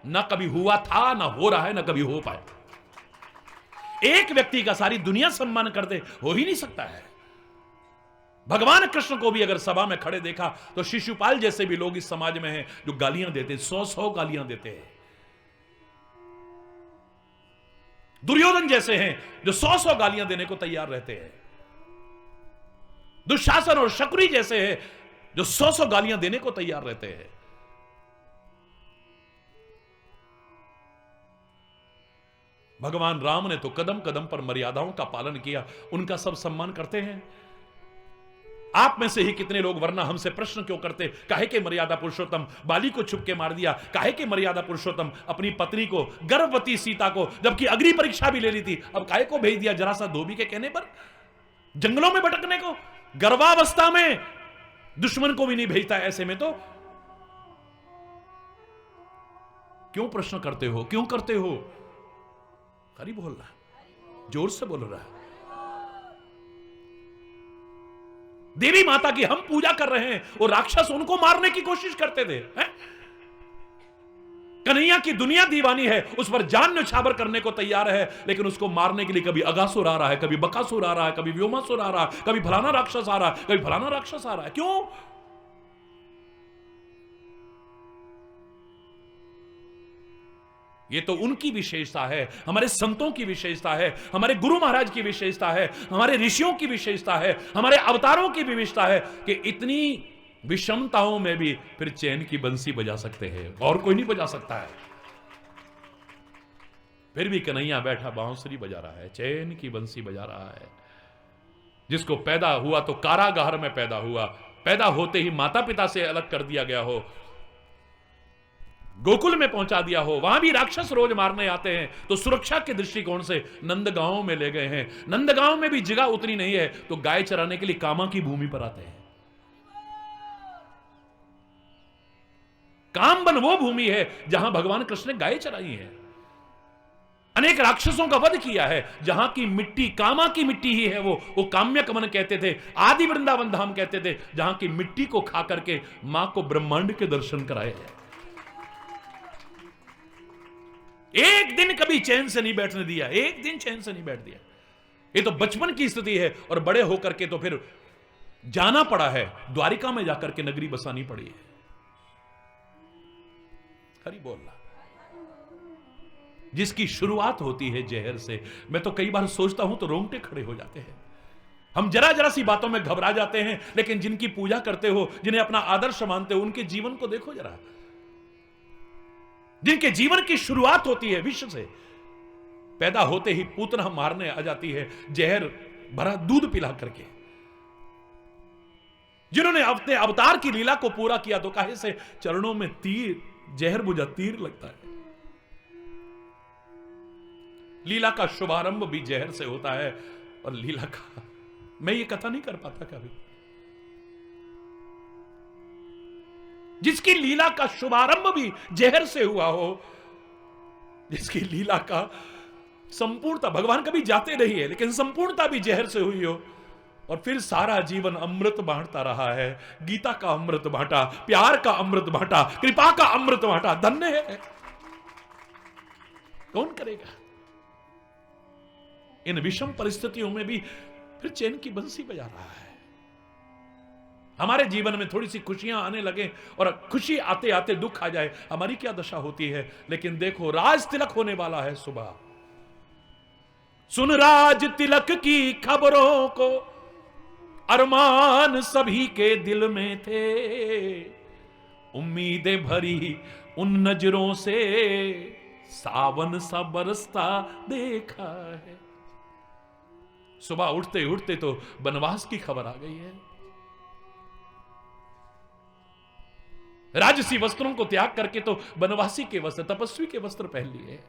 ना कभी हुआ था, ना हो रहा है, ना कभी हो पाए। एक व्यक्ति का सारी दुनिया सम्मान कर दे, हो ही नहीं सकता है। भगवान कृष्ण को भी अगर सभा में खड़े देखा तो शिशुपाल जैसे भी लोग इस समाज में हैं जो गालियां देते, 100 गालियां देते हैं। दुर्योधन जैसे हैं जो 100 गालियां देने को तैयार रहते हैं। दुशासन और शकुनी जैसे हैं जो 100 गालियां देने को तैयार रहते हैं। भगवान राम ने तो कदम कदम पर मर्यादाओं का पालन किया, उनका सब सम्मान करते हैं। आप में से ही कितने लोग वरना हमसे प्रश्न क्यों करते, काहे के मर्यादा पुरुषोत्तम बाली को छुप के मार दिया, काहे के मर्यादा पुरुषोत्तम अपनी पत्नी को, गर्भवती सीता को, जबकि अग्नि परीक्षा भी ले ली थी, अब काहे को भेज दिया जरा सा धोबी के कहने पर जंगलों में भटकने को? गर्भावस्था में दुश्मन को भी नहीं भेजता, ऐसे में तो क्यों प्रश्न करते हो, क्यों करते हो? खरी बोल रहा, जोर से बोल रहा है। देवी माता की हम पूजा कर रहे हैं और राक्षस उनको मारने की कोशिश करते थे, हैं? कन्हैया की दुनिया दीवानी है, उस पर जान न्यौछावर करने को तैयार है, लेकिन उसको मारने के लिए कभी अगासुर आ रहा है, कभी बकासुर आ रहा है, कभी व्योमासुर आ रहा है, कभी फलाना राक्षस आ रहा है, कभी फलाना राक्षस आ रहा है। क्यों? ये तो उनकी विशेषता है, हमारे संतों की विशेषता है, हमारे गुरु महाराज की विशेषता है, हमारे ऋषियों की विशेषता है, हमारे अवतारों की विशेषता है कि इतनी विषमताओं में भी फिर चैन की बंसी बजा सकते हैं, और कोई नहीं बजा सकता है। फिर भी कन्हैया बैठा बांसुरी बजा रहा है, चैन की बंसी बजा रहा है। जिसको पैदा हुआ तो कारागार में पैदा हुआ, पैदा होते ही माता पिता से अलग कर दिया गया हो, गोकुल में पहुंचा दिया हो, वहां भी राक्षस रोज मारने आते हैं, तो सुरक्षा के दृष्टिकोण से नंदगांव में ले गए हैं। नंदगांव में भी जगह उतनी नहीं है तो गाय चराने के लिए कामा की भूमि पर आते हैं। कामबन वो भूमि है जहां भगवान कृष्ण ने गाय चराई है। अनेक राक्षसों का वध किया है, जहां की मिट्टी कामा की मिट्टी ही है, वो काम्यकमन कहते थे, आदि वृंदावन धाम कहते थे, जहां की मिट्टी को खा करके मां को ब्रह्मांड के दर्शन कराए हैं। एक दिन कभी चैन से नहीं बैठने दिया, एक दिन चैन से नहीं बैठ दिया। ये तो बचपन की स्थिति है, और बड़े होकर के तो फिर जाना पड़ा है, द्वारिका में जाकर के नगरी बसानी पड़ी है। हरि बोल रहा। जिसकी शुरुआत होती है जहर से, मैं तो कई बार सोचता हूं तो रोंगटे खड़े हो जाते हैं। हम जरा जरा सी बातों में घबरा जाते हैं, लेकिन जिनकी पूजा करते हो, जिन्हें अपना आदर्श मानते हो, उनके जीवन को देखो जरा। जिनके जीवन की शुरुआत होती है विष से, पैदा होते ही पूतना मारने आ जाती है जहर भरा दूध पिला करके। जिन्होंने अपने अवतार की लीला को पूरा किया तो काहे से चरणों में तीर, जहर बुझा तीर लगता है। लीला का शुभारंभ भी जहर से होता है, और लीला का मैं ये कथा नहीं कर पाता कभी। जिसकी लीला का शुभारंभ भी जहर से हुआ हो, जिसकी लीला का संपूर्णता, भगवान कभी जाते नहीं है लेकिन संपूर्णता भी जहर से हुई हो, और फिर सारा जीवन अमृत बांटता रहा है। गीता का अमृत बांटा, प्यार का अमृत बांटा, कृपा का अमृत बांटा। धन्य है, कौन करेगा? इन विषम परिस्थितियों में भी फिर चैन की बंसी बजा रहा है। हमारे जीवन में थोड़ी सी खुशियां आने लगे और खुशी आते आते दुख आ जाए, हमारी क्या दशा होती है। लेकिन देखो, राज तिलक होने वाला है सुबह। सुन राज तिलक की खबरों को, अरमान सभी के दिल में थे, उम्मीदें भरी उन नजरों से सावन सा बरसता देखा है। सुबह उठते उठते तो वनवास की खबर आ गई है। राजसी वस्त्रों को त्याग करके तो वनवासी के वस्त्र, तपस्वी के वस्त्र पहन लिए।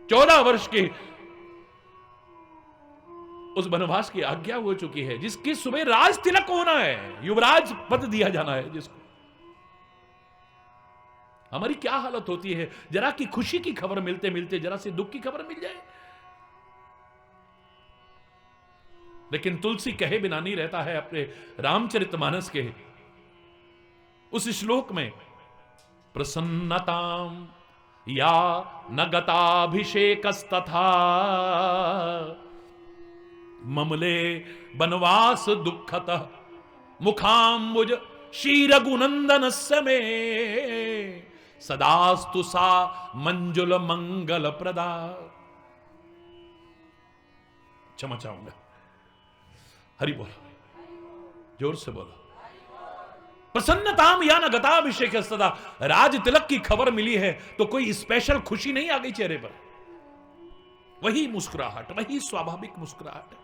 14 वर्ष के उस वनवास की आज्ञा हो चुकी है, जिसकी सुबह राज तिलक होना है, युवराज पद दिया जाना है जिसको। हमारी क्या हालत होती है, जरा की खुशी की खबर मिलते मिलते जरा सी दुख की खबर मिल जाए। लेकिन तुलसी कहे बिना नहीं रहता है। अपने रामचरितमानस के उस श्लोक में, प्रसन्नताम या न गताभिषेकस्तथा ममले वनवास दुखतः मुखाम्बुज श्री रघुनंदन में सदास्तु सा मंजुल मंगल प्रदा। क्षमा चाहूंगा, हरि बोलो, जोर से बोलो। प्रसन्नताम या न गताभिषेक सदा, राज तिलक की खबर मिली है तो कोई स्पेशल खुशी नहीं आ गई चेहरे पर, वही मुस्कुराहट, वही स्वाभाविक मुस्कुराहट।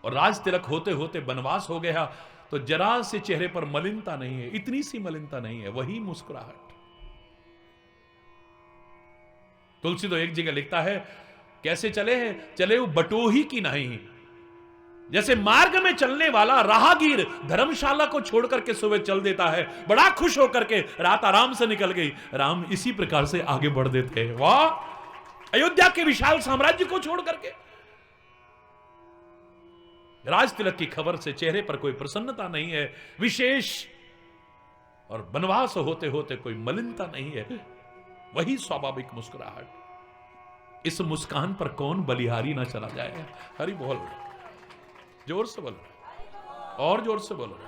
और राज तिलक होते होते वनवास हो गया तो जरा से चेहरे पर मलिनता नहीं है, इतनी सी मलिनता नहीं है, वही मुस्कुराहट। तुलसी तो एक जगह लिखता है, कैसे चले हैं, चले वो बटोही की नहीं। जैसे मार्ग में चलने वाला राहगीर धर्मशाला को छोड़ करके सुबह चल देता है, बड़ा खुश होकर के, रात आराम से निकल गई, राम इसी प्रकार से आगे बढ़ देते हैं। वाह, अयोध्या के विशाल साम्राज्य को छोड़ करके। राज तिलक की खबर से चेहरे पर कोई प्रसन्नता नहीं है विशेष, और वनवास होते होते कोई मलिनता नहीं है, वही स्वाभाविक मुस्कुराहट। इस मुस्कान पर कौन बलिहारी ना चला जाए। हरि बोल, जोर से बोलो, और जोर से बोलो।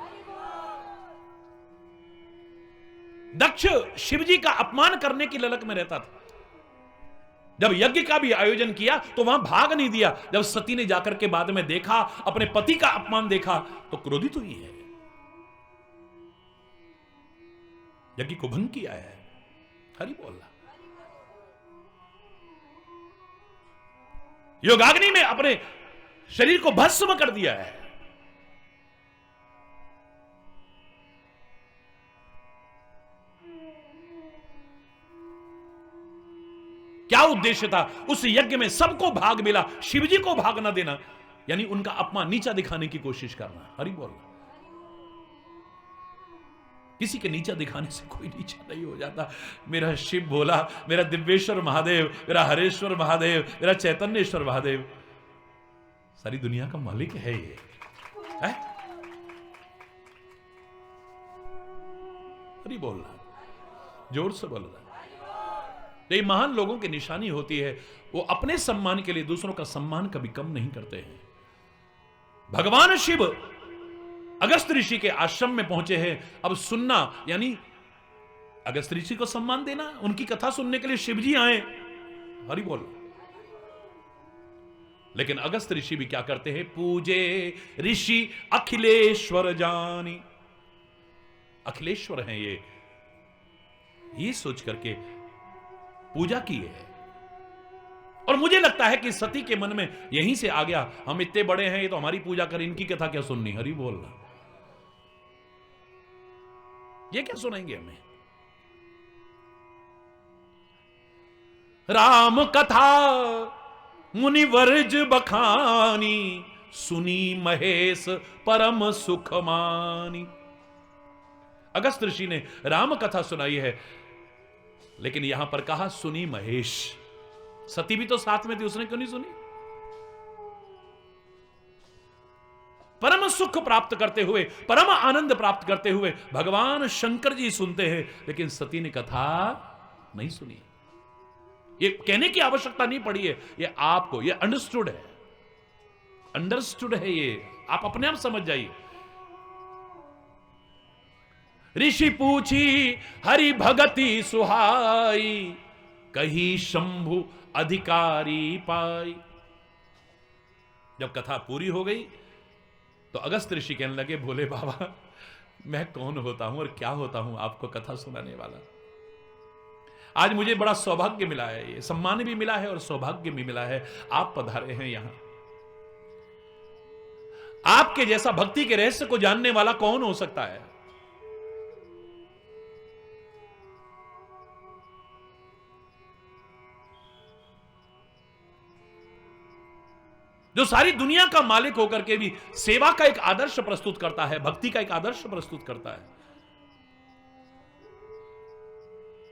दक्ष शिवजी का अपमान करने की ललक में रहता था। जब यज्ञ का भी आयोजन किया तो वहां भाग नहीं दिया। जब सती ने जाकर के बाद में देखा, अपने पति का अपमान देखा, तो क्रोधित हुई है, यज्ञ को भंग किया है। हरि बोलना। योगाग्नि में अपने शरीर को भस्म कर दिया है। क्या उद्देश्य था उस यज्ञ में? सबको भाग मिला, शिवजी को भाग ना देना, यानी उनका अपमान, नीचा दिखाने की कोशिश करना। हरि बोलना। किसी के नीचा दिखाने से कोई नीचा नहीं हो जाता। मेरा शिव भोला, मेरा दिव्येश्वर महादेव, मेरा हरेश्वर महादेव, मेरा चैतन्येश्वर महादेव सारी दुनिया का मालिक है। ये है? हरि बोलना, जोर से बोलना। ये महान लोगों की निशानी होती है, वो अपने सम्मान के लिए दूसरों का सम्मान कभी कम नहीं करते हैं। भगवान शिव अगस्त ऋषि के आश्रम में पहुंचे हैं। अब सुनना, यानी अगस्त ऋषि को सम्मान देना, उनकी कथा सुनने के लिए शिवजी आए। हरि बोल। लेकिन अगस्त ऋषि भी क्या करते हैं? पूजे ऋषि अखिलेश्वर जानी। अखिलेश्वर हैं ये सोच करके पूजा की है। और मुझे लगता है कि सती के मन में यहीं से आ गया, हम इतने बड़े हैं, ये तो हमारी पूजा कर, इनकी कथा क्या सुननी। हरि बोलना। ये क्या सुनाएंगे हमें? राम कथा मुनिवर्ज बखानी, सुनी महेश परम सुख मानी। अगस्त ऋषि ने राम कथा सुनाई है, लेकिन यहां पर कहा सुनी महेश। सती भी तो साथ में थी, उसने क्यों नहीं सुनी? परम सुख प्राप्त करते हुए, परम आनंद प्राप्त करते हुए भगवान शंकर जी सुनते हैं, लेकिन सती ने कथा नहीं सुनी। ये कहने की आवश्यकता नहीं पड़ी है, ये आपको, ये अंडरस्टूड है, अंडरस्टूड है, ये आप अपने आप समझ जाइए। ऋषि पूछी हरि भगति सुहाई, कही शंभु अधिकारी पाई। जब कथा पूरी हो गई तो अगस्त ऋषि कहने लगे, भोले बाबा मैं कौन होता हूं और क्या होता हूं आपको कथा सुनाने वाला। आज मुझे बड़ा सौभाग्य मिला है, ये सम्मान भी मिला है और सौभाग्य भी मिला है, आप पधारे हैं यहां। आपके जैसा भक्ति के रहस्य को जानने वाला कौन हो सकता है। जो सारी दुनिया का मालिक होकर के भी सेवा का एक आदर्श प्रस्तुत करता है, भक्ति का एक आदर्श प्रस्तुत करता है।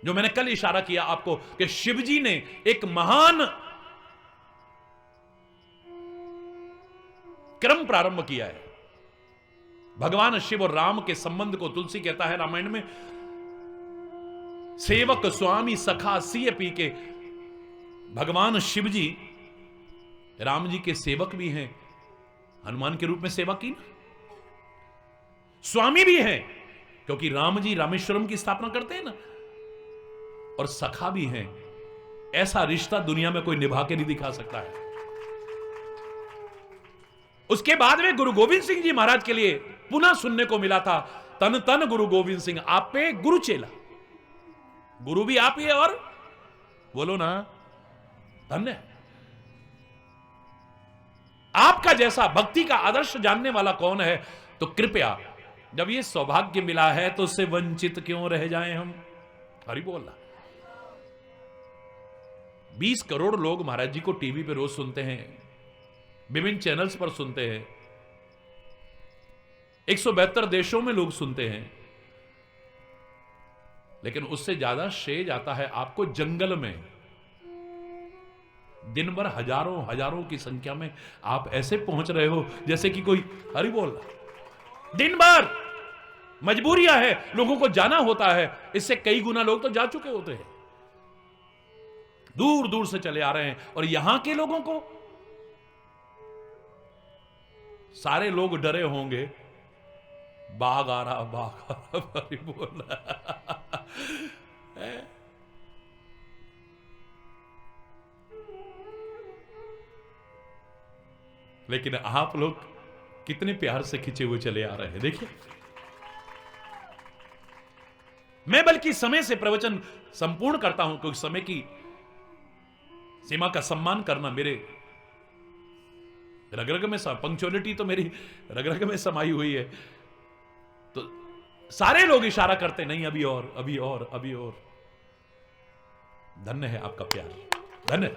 जो मैंने कल इशारा किया आपको कि शिव जी ने एक महान क्रम प्रारंभ किया है। भगवान शिव और राम के संबंध को तुलसी कहता है रामायण में, सेवक स्वामी सखा सिय पी के। भगवान शिव जी राम जी के सेवक भी हैं, हनुमान के रूप में सेवा की ना, स्वामी भी हैं क्योंकि राम जी रामेश्वरम की स्थापना करते हैं ना, और सखा भी हैं। ऐसा रिश्ता दुनिया में कोई निभा के नहीं दिखा सकता है। उसके बाद में गुरु गोविंद सिंह जी महाराज के लिए पुनः सुनने को मिला था, तन तन गुरु गोविंद सिंह आप पे गुरु चेला। गुरु भी आप ही है और बोलो ना धन्य। आपका जैसा भक्ति का आदर्श जानने वाला कौन है। तो कृपया जब ये सौभाग्य मिला है तो उससे वंचित क्यों रह जाएं हम। हरि बोल। 20 करोड़ लोग महाराज जी को टीवी पे रोज सुनते हैं, विभिन्न चैनल्स पर सुनते हैं, 172 देशों में लोग सुनते हैं, लेकिन उससे ज्यादा श्रेय जाता है आपको जंगल में। दिन भर हजारों हजारों की संख्या में आप ऐसे पहुंच रहे हो जैसे कि कोई, हरि बोल, दिन भर मजबूरियां है, लोगों को जाना होता है, इससे कई गुना लोग तो जा चुके होते हैं, दूर दूर से चले आ रहे हैं। और यहां के लोगों को, सारे लोग डरे होंगे, बाघ आ रहा, बाघ आ रहा, हरि बोल। लेकिन आप लोग कितने प्यार से खिंचे हुए चले आ रहे हैं। देखिए, मैं बल्कि समय से प्रवचन संपूर्ण करता हूं क्योंकि समय की सीमा का सम्मान करना मेरे रग-रग में, पंक्चुअलिटी तो मेरी रग-रग में समाई हुई है। तो सारे लोग इशारा करते, नहीं अभी और, अभी और, अभी और। धन्य है आपका प्यार, धन्य।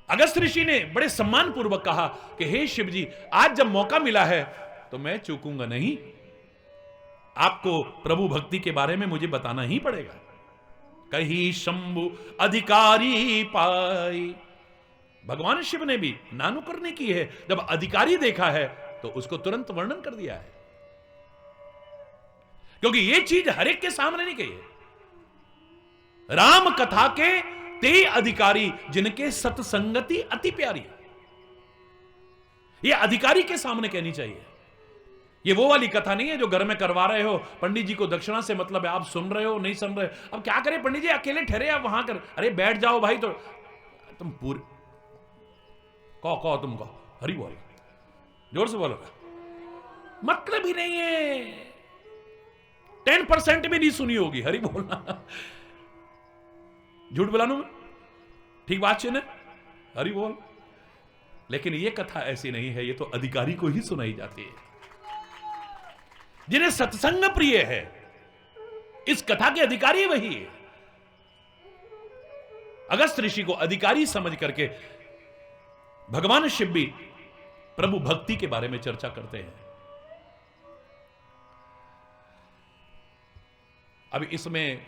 अगस्त ऋषि ने बड़े सम्मान पूर्वक कहा कि हे शिव जी, आज जब मौका मिला है तो मैं चूकूंगा नहीं, आपको प्रभु भक्ति के बारे में मुझे बताना ही पड़ेगा। कही शंभु अधिकारी पाई। भगवान शिव ने भी नानुकरनी की है, जब अधिकारी देखा है तो उसको तुरंत वर्णन कर दिया है, क्योंकि यह चीज हर एक के सामने नहीं कही है। राम कथा के ते अधिकारी जिनके सत्संगति अति प्यारी, ये अधिकारी के सामने कहनी चाहिए। ये वो वाली कथा नहीं है जो घर में करवा रहे हो, पंडित जी को दक्षिणा से मतलब है, आप सुन रहे हो नहीं सुन रहे, अब क्या करें पंडित जी, अकेले ठहरे आप वहां कर, अरे बैठ जाओ भाई, तो तुम पूरे कहो तुम कहो, हरि बोल, जोर से बोलो। मतलब ही नहीं है, 10% भी नहीं सुनी होगी, हरि बोलना, झूठ बुलानो में ठीक बात है ना, हरि बोल। लेकिन यह कथा ऐसी नहीं है, ये तो अधिकारी को ही सुनाई जाती है, जिन्हें सत्संग प्रिय है। इस कथा के अधिकारी वही है। अगस्त ऋषि को अधिकारी समझ करके भगवान शिव भी प्रभु भक्ति के बारे में चर्चा करते हैं। अब इसमें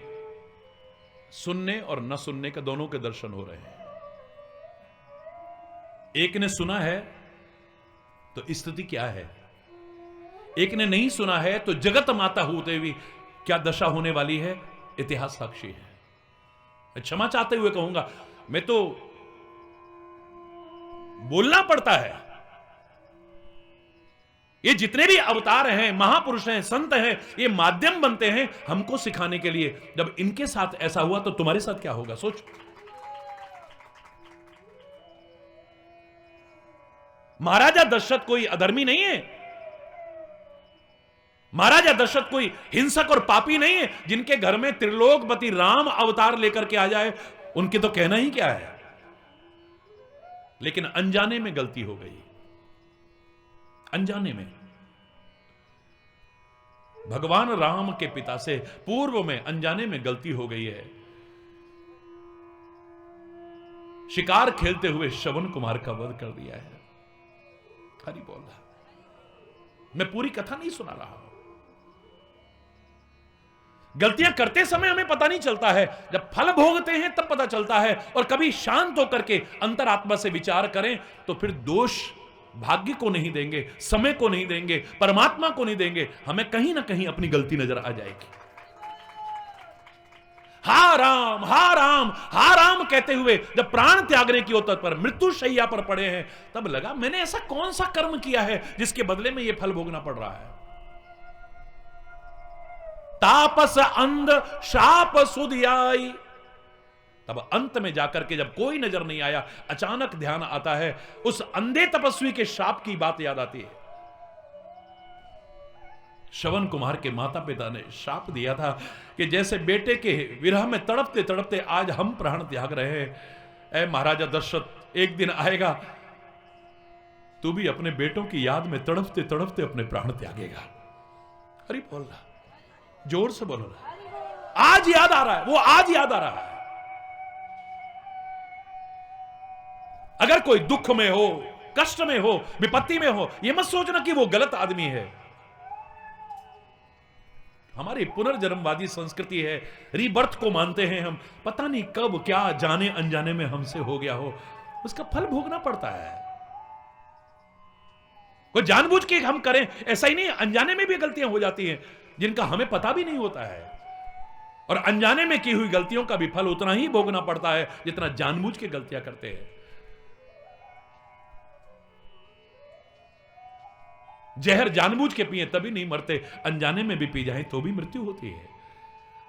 सुनने और न सुनने का दोनों के दर्शन हो रहे हैं। एक ने सुना है तो स्थिति क्या है, एक ने नहीं सुना है तो जगत माता होते हुए क्या दशा होने वाली है, इतिहास साक्षी है। मैं क्षमा चाहते हुए कहूंगा, मैं तो बोलना पड़ता है। ये जितने भी अवतार हैं, महापुरुष हैं, संत हैं, ये माध्यम बनते हैं हमको सिखाने के लिए। जब इनके साथ ऐसा हुआ तो तुम्हारे साथ क्या होगा, सोच। महाराजा दशरथ कोई अधर्मी नहीं है, महाराजा दशरथ कोई हिंसक और पापी नहीं है। जिनके घर में त्रिलोकपति राम अवतार लेकर के आ जाए, उनके तो कहना ही क्या है। लेकिन अनजाने में गलती हो गई, अनजाने में। भगवान राम के पिता से पूर्व में अनजाने में गलती हो गई है। शिकार खेलते हुए श्रवण कुमार का वध कर दिया है। हरि बोल रहा, मैं पूरी कथा नहीं सुना रहा हूं। गलतियां करते समय हमें पता नहीं चलता है, जब फल भोगते हैं तब पता चलता है। और कभी शांत होकर के अंतरात्मा से विचार करें तो फिर दोष भाग्य को नहीं देंगे, समय को नहीं देंगे, परमात्मा को नहीं देंगे, हमें कहीं ना कहीं अपनी गलती नजर आ जाएगी। हा राम हा राम हा राम कहते हुए जब प्राण त्यागने की ओर पर मृत्यु शैया पर पड़े हैं, तब लगा मैंने ऐसा कौन सा कर्म किया है जिसके बदले में यह फल भोगना पड़ रहा है। तापस अंध शाप सुधियाई। तब अंत में जाकर के जब कोई नजर नहीं आया, अचानक ध्यान आता है, उस अंधे तपस्वी के शाप की बात याद आती है। श्रवण कुमार के माता पिता ने शाप दिया था कि जैसे बेटे के विरह में तड़पते तड़पते आज हम प्राण त्याग रहे हैं, ऐ महाराजा दशरथ एक दिन आएगा तू भी अपने बेटों की याद में तड़पते तड़पते अपने प्राण त्यागेगा। अरे बोल रहा, जोर से बोलो, आज याद आ रहा है, वो आज याद आ रहा है। अगर कोई दुख में हो, कष्ट में हो, विपत्ति में हो, यह मत सोचना कि वो गलत आदमी है। हमारी पुनर्जन्मवादी संस्कृति है, रीबर्थ को मानते हैं हम। पता नहीं कब क्या जाने अनजाने में हमसे हो गया हो, उसका फल भोगना पड़ता है। कोई जानबूझ के हम करें ऐसा ही नहीं, अनजाने में भी गलतियां हो जाती हैं जिनका हमें पता भी नहीं होता है। और अनजाने में की हुई गलतियों का भी फल उतना ही भोगना पड़ता है जितना जानबूझ के गलतियां करते हैं। जहर जानबूझ के पिए तभी नहीं मरते, अनजाने में भी पी जाएं तो भी मृत्यु होती है।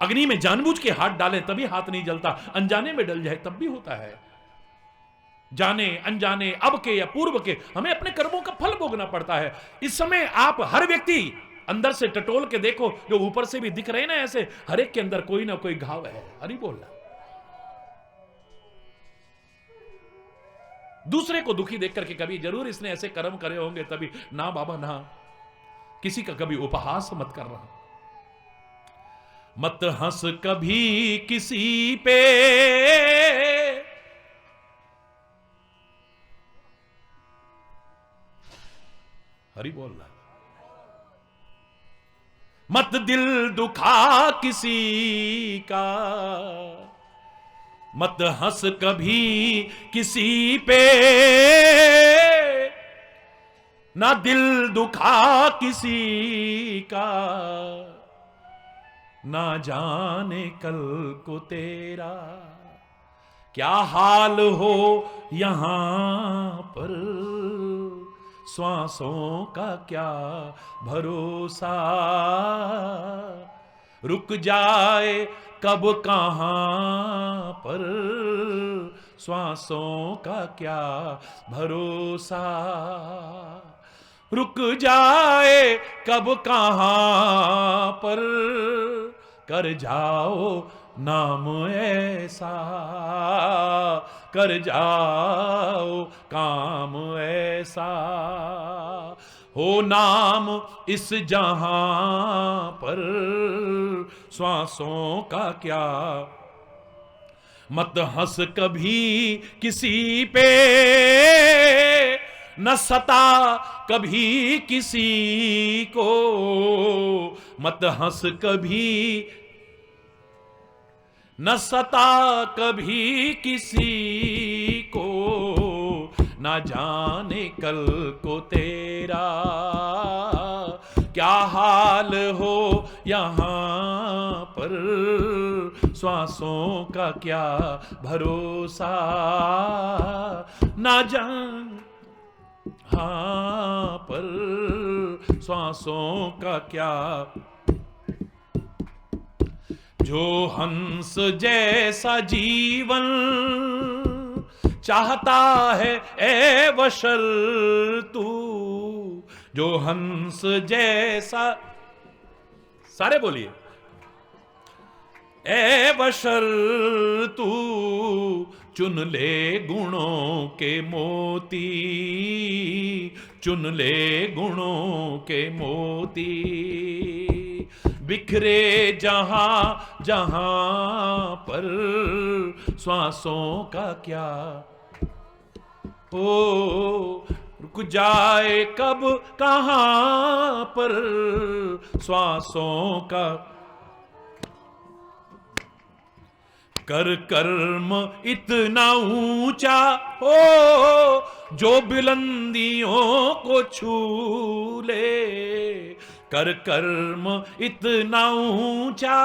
अग्नि में जानबूझ के हाथ डालें तभी हाथ नहीं जलता, अनजाने में डल जाए तब भी होता है। जाने अनजाने, अब के या पूर्व के, हमें अपने कर्मों का फल भोगना पड़ता है। इस समय आप हर व्यक्ति अंदर से टटोल के देखो, जो ऊपर से भी दिख रहे ना ऐसे, हर एक के अंदर कोई ना कोई घाव है। हरि बोल। दूसरे को दुखी देख करके कभी जरूर इसने ऐसे कर्म करे होंगे तभी, ना बाबा ना, किसी का कभी उपहास मत कर रहा, मत हंस कभी किसी पे, हरि बोल रहा, मत दिल दुखा किसी का, मत हंस कभी किसी पे, ना दिल दुखा किसी का, ना जाने कल को तेरा क्या हाल हो यहां पर, श्वासों का क्या भरोसा, रुक जाए कब कहां पर, श्वासों का क्या भरोसा, रुक जाए कब कहां पर, कर जाओ नाम ऐसा, कर जाओ काम ऐसा, हो नाम इस जहां पर, श्वासों का क्या, मत हंस कभी किसी पे, न सता कभी किसी को, मत हंस कभी, न सता कभी किसी को, ना जाने कल को तेरा क्या हाल हो यहाँ पर श्वासों का क्या भरोसा, ना जान हाँ पर श्वासों का क्या। जो हंस जैसा जीवन चाहता है ए बशर तू, जो हंस जैसा, सारे बोलिए, ए बशर तू चुन ले गुणों के मोती, चुन ले गुणों के मोती। बिखरे जहां जहां पर श्वासों का क्या, ओ रुक जाए कब कहां पर श्वासों का। कर कर्म इतना ऊंचा हो जो बुलंदियों को छू ले, कर कर्म इतना ऊंचा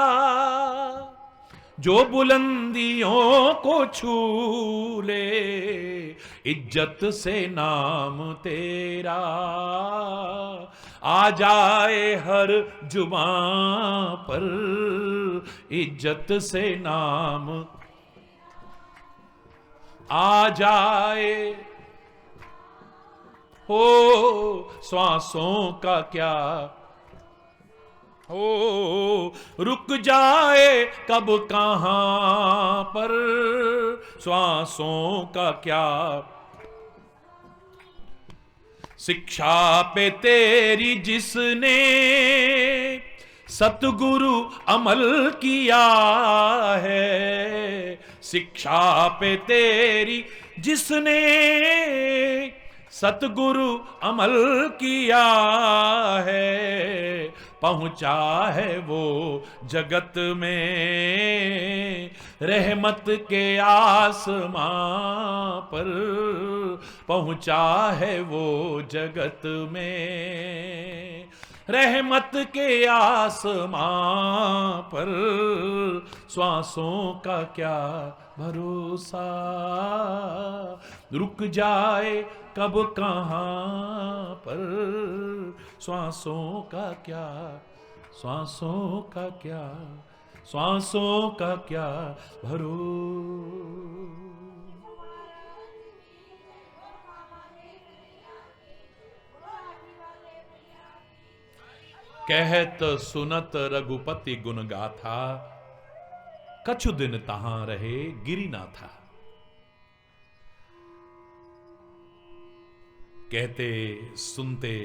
जो बुलंदियों को छू ले। इज्जत से नाम तेरा आ जाए हर जुबां पर, इज्जत से नाम आ जाए। हो श्वासों का क्या, हो रुक जाए कब कहां पर श्वासों का क्या। शिक्षा पे तेरी जिसने सतगुरु अमल किया है, शिक्षा पे तेरी जिसने सतगुरु अमल किया है, पहुंचा है वो जगत में रहमत के आसमां पर, पहुंचा है वो जगत में रहमत के आसमां पर। श्वासों का क्या भरोसा, रुक जाए कब कहां पर श्वासों का क्या, श्वासों का क्या, श्वासों का क्या भरोसा। कहत सुनत रघुपति गुण गाथा, कछु दिन तहां रहे गिरिनाथा। कहते सुनते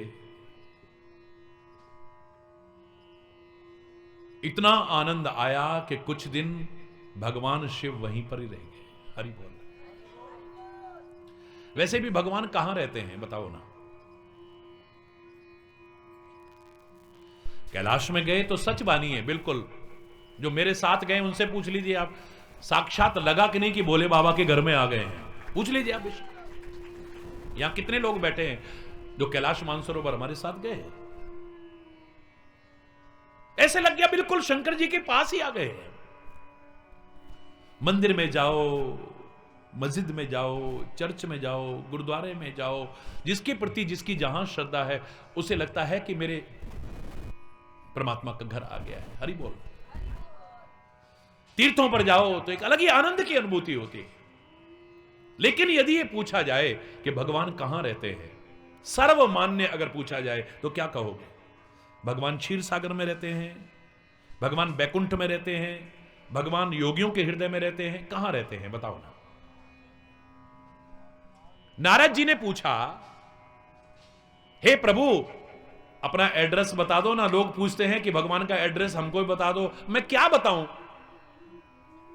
इतना आनंद आया कि कुछ दिन भगवान शिव वहीं पर ही रह गए। हरि बोल। वैसे भी भगवान कहां रहते हैं बताओ ना। कैलाश में गए तो सच बानी है बिल्कुल। जो मेरे साथ गए उनसे पूछ लीजिए आप, साक्षात लगा कि नहीं कि भोले बाबा के घर में आ गए हैं। पूछ लीजिए आप। यहां कितने लोग बैठे हैं जो कैलाश मानसरोवर हमारे साथ गए हैं। ऐसे लग गया बिल्कुल शंकर जी के पास ही आ गए हैं। मंदिर में जाओ, मस्जिद में जाओ, चर्च में जाओ, गुरुद्वारे में जाओ, जिसके प्रति जिसकी जहां श्रद्धा है उसे लगता है कि मेरे परमात्मा का घर आ गया है। हरि बोल। तीर्थों पर जाओ तो एक अलग ही आनंद की अनुभूति होती है। लेकिन यदि ये पूछा जाए कि भगवान कहां रहते हैं, सर्वमान्य अगर पूछा जाए तो क्या कहोगे? भगवान क्षीर सागर में रहते हैं, भगवान बैकुंठ में रहते हैं, भगवान योगियों के हृदय में रहते हैं, कहां रहते हैं बताओ ना। नारद जी ने पूछा, हे प्रभु अपना एड्रेस बता दो ना। लोग पूछते हैं कि भगवान का एड्रेस हमको भी बता दो। मैं क्या बताऊं?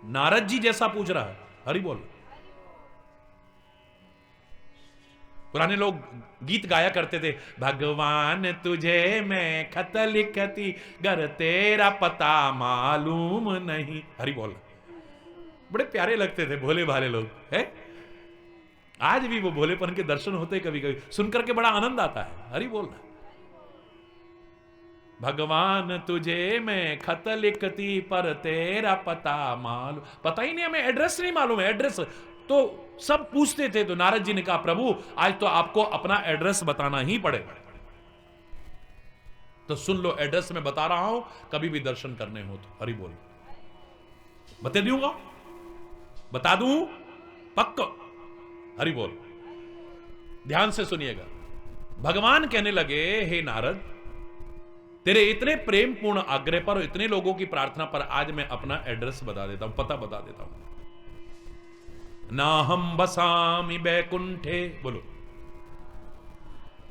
नारद जी जैसा पूछ रहा है। हरि बोल। पुराने लोग गीत गाया करते थे, भगवान तुझे मैं खत लिखती गर तेरा पता मालूम नहीं। हरि बोल। बड़े प्यारे लगते थे भोले भाले लोग है। आज भी वो भोलेपन के दर्शन होते कभी कभी, सुनकर के बड़ा आनंद आता है। हरि बोल। भगवान तुझे मैं खत लिखती पर तेरा पता मालूम, पता ही नहीं, हमें एड्रेस नहीं मालूम है। एड्रेस तो सब पूछते थे, तो नारद जी ने कहा प्रभु आज तो आपको अपना एड्रेस बताना ही पड़ेगा। तो सुन लो, एड्रेस मैं बता रहा हूं, कभी भी दर्शन करने हो तो हरि बोल बता दूंगा, बता दूं पक्का, हरि बोल। ध्यान से सुनिएगा। भगवान कहने लगे हे नारद, तेरे इतने प्रेम पूर्ण आग्रह पर, इतने लोगों की प्रार्थना पर आज मैं अपना एड्रेस बता देता हूं, पता बता देता हूं। ना हम बसामि बैकुंठे, बोलो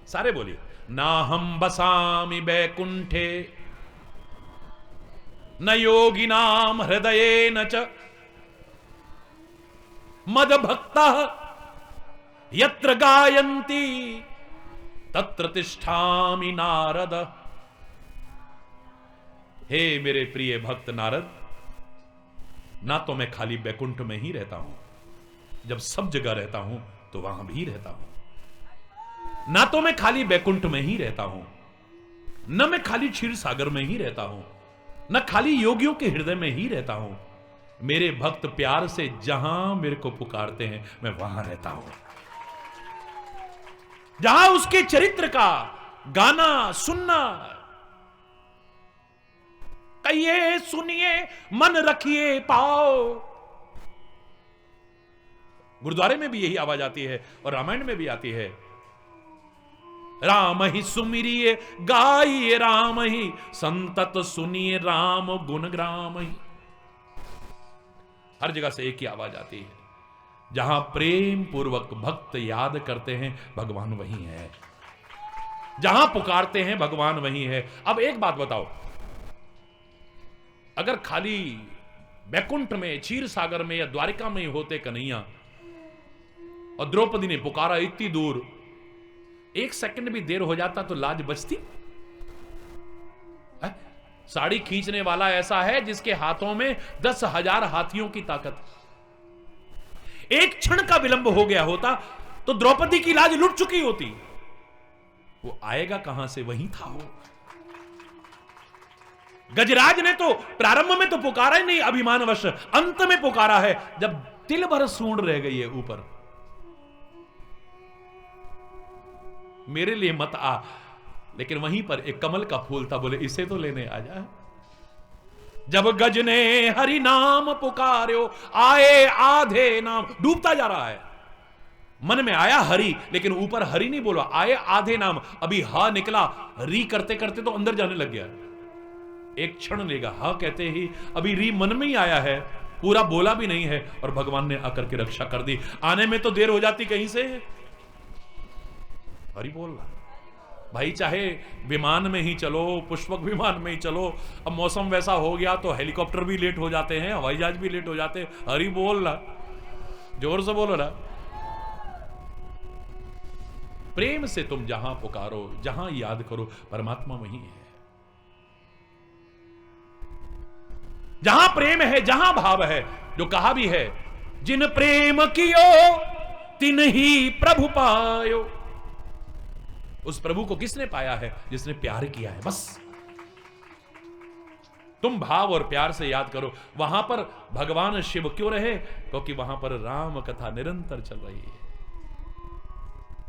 सारे बोलिए, ना हम बसामि बैकुंठे न योगिनाम हृदये न च मद भक्ता यत्र गायन्ति तत्र तिष्ठामि नारद। हे मेरे प्रिय भक्त नारद, ना तो मैं खाली बैकुंठ में ही रहता हूं, जब सब जगह रहता हूं तो वहां भी रहता हूं। ना तो मैं खाली बैकुंठ में ही रहता हूं, न मैं खाली क्षीर सागर में ही रहता हूं, न खाली योगियों के हृदय में ही रहता हूं। मेरे भक्त प्यार से जहां मेरे को पुकारते हैं मैं वहां रहता हूं। जहां उसके चरित्र का गाना सुनना, कहिए सुनिए मन रखिए पाओ। गुरुद्वारे में भी यही आवाज आती है और रामायण में भी आती है, राम ही सुमिरिए गाइए राम ही, संतत सुनिए राम गुण ग्राम ही। हर जगह से एक ही आवाज आती है। जहां प्रेम पूर्वक भक्त याद करते हैं भगवान वही है, जहां पुकारते हैं भगवान वही है। अब एक बात बताओ, अगर खाली बैकुंठ में, क्षीर सागर में या द्वारिका में होते कन्हैया और द्रौपदी ने पुकारा इतनी दूर, एक सेकंड भी देर हो जाता तो लाज बचती? साड़ी खींचने वाला ऐसा है जिसके हाथों में 10,000 हाथियों की ताकत। एक क्षण का विलंब हो गया होता तो द्रौपदी की लाज लुट चुकी होती। वो आएगा कहां से? वहीं था वो। गजराज ने तो प्रारंभ में तो पुकारा ही नहीं अभिमानवश, अंत में पुकारा है जब तिल भर सूंड रह गई है ऊपर। मेरे लिए मत आ, लेकिन वहीं पर एक कमल का फूल था, बोले इसे तो लेने आ जा। जब गज ने हरि नाम पुकार्यो आए आधे नाम, डूबता जा रहा है, मन में आया हरि लेकिन ऊपर हरि नहीं बोला, आए आधे नाम। अभी हा निकला, री करते करते तो अंदर जाने लग गया। एक क्षण लेगा, हा कहते ही अभी री मन में ही आया है, पूरा बोला भी नहीं है और भगवान ने आकर के रक्षा कर दी। आने में तो देर हो जाती कहीं से। हरि बोल रहा भाई, चाहे विमान में ही चलो, पुष्पक विमान में ही चलो, अब मौसम वैसा हो गया तो हेलीकॉप्टर भी लेट हो जाते हैं, हवाई जहाज भी लेट हो जाते हैं। हरि बोल रहा, जोर से बोलो ना। प्रेम से तुम जहां पुकारो, जहां याद करो, परमात्मा वही है। जहां प्रेम है, जहां भाव है, जो कहा भी है, जिन प्रेम कियो तिन ही प्रभु पायो। उस प्रभु को किसने पाया है? जिसने प्यार किया है, बस। तुम भाव और प्यार से याद करो। वहां पर भगवान शिव क्यों रहे? क्योंकि वहां पर राम कथा निरंतर चल रही है।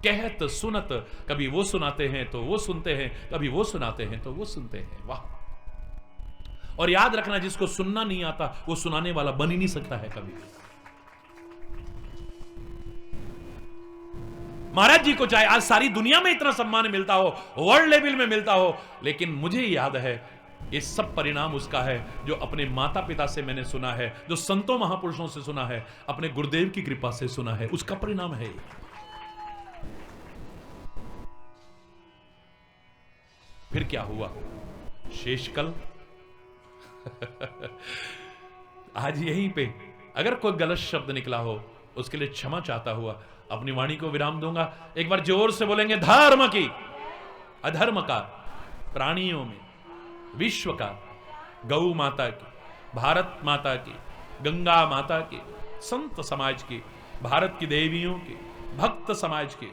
कहत सुनत, कभी वो सुनाते हैं तो वो सुनते हैं, कभी वो सुनाते हैं तो वो सुनते हैं। वाह! और याद रखना, जिसको सुनना नहीं आता वो सुनाने वाला बन ही नहीं सकता है कभी। महाराज जी को चाहे आज सारी दुनिया में इतना सम्मान मिलता हो, वर्ल्ड लेवल में मिलता हो, लेकिन मुझे याद है ये सब परिणाम उसका है जो अपने माता पिता से मैंने सुना है, जो संतों महापुरुषों से सुना है, अपने गुरुदेव की कृपा से सुना है, उसका परिणाम है। फिर क्या हुआ? शेषकल आज यहीं पे अगर कोई गलत शब्द निकला हो उसके लिए क्षमा चाहता हुआ अपनी वाणी को विराम दूंगा। एक बार जोर से बोलेंगे, धर्म की, अधर्म का, प्राणियों में, विश्व का, गौ माता की, भारत माता की, गंगा माता की, संत समाज की, भारत की देवियों की, भक्त समाज की,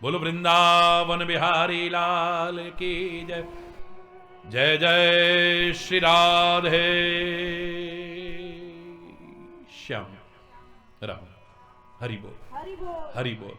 बोलो वृंदावन बिहारी लाल की जय। जय जय श्री राधे श्याम राम। हरि बोल, हरि बोल।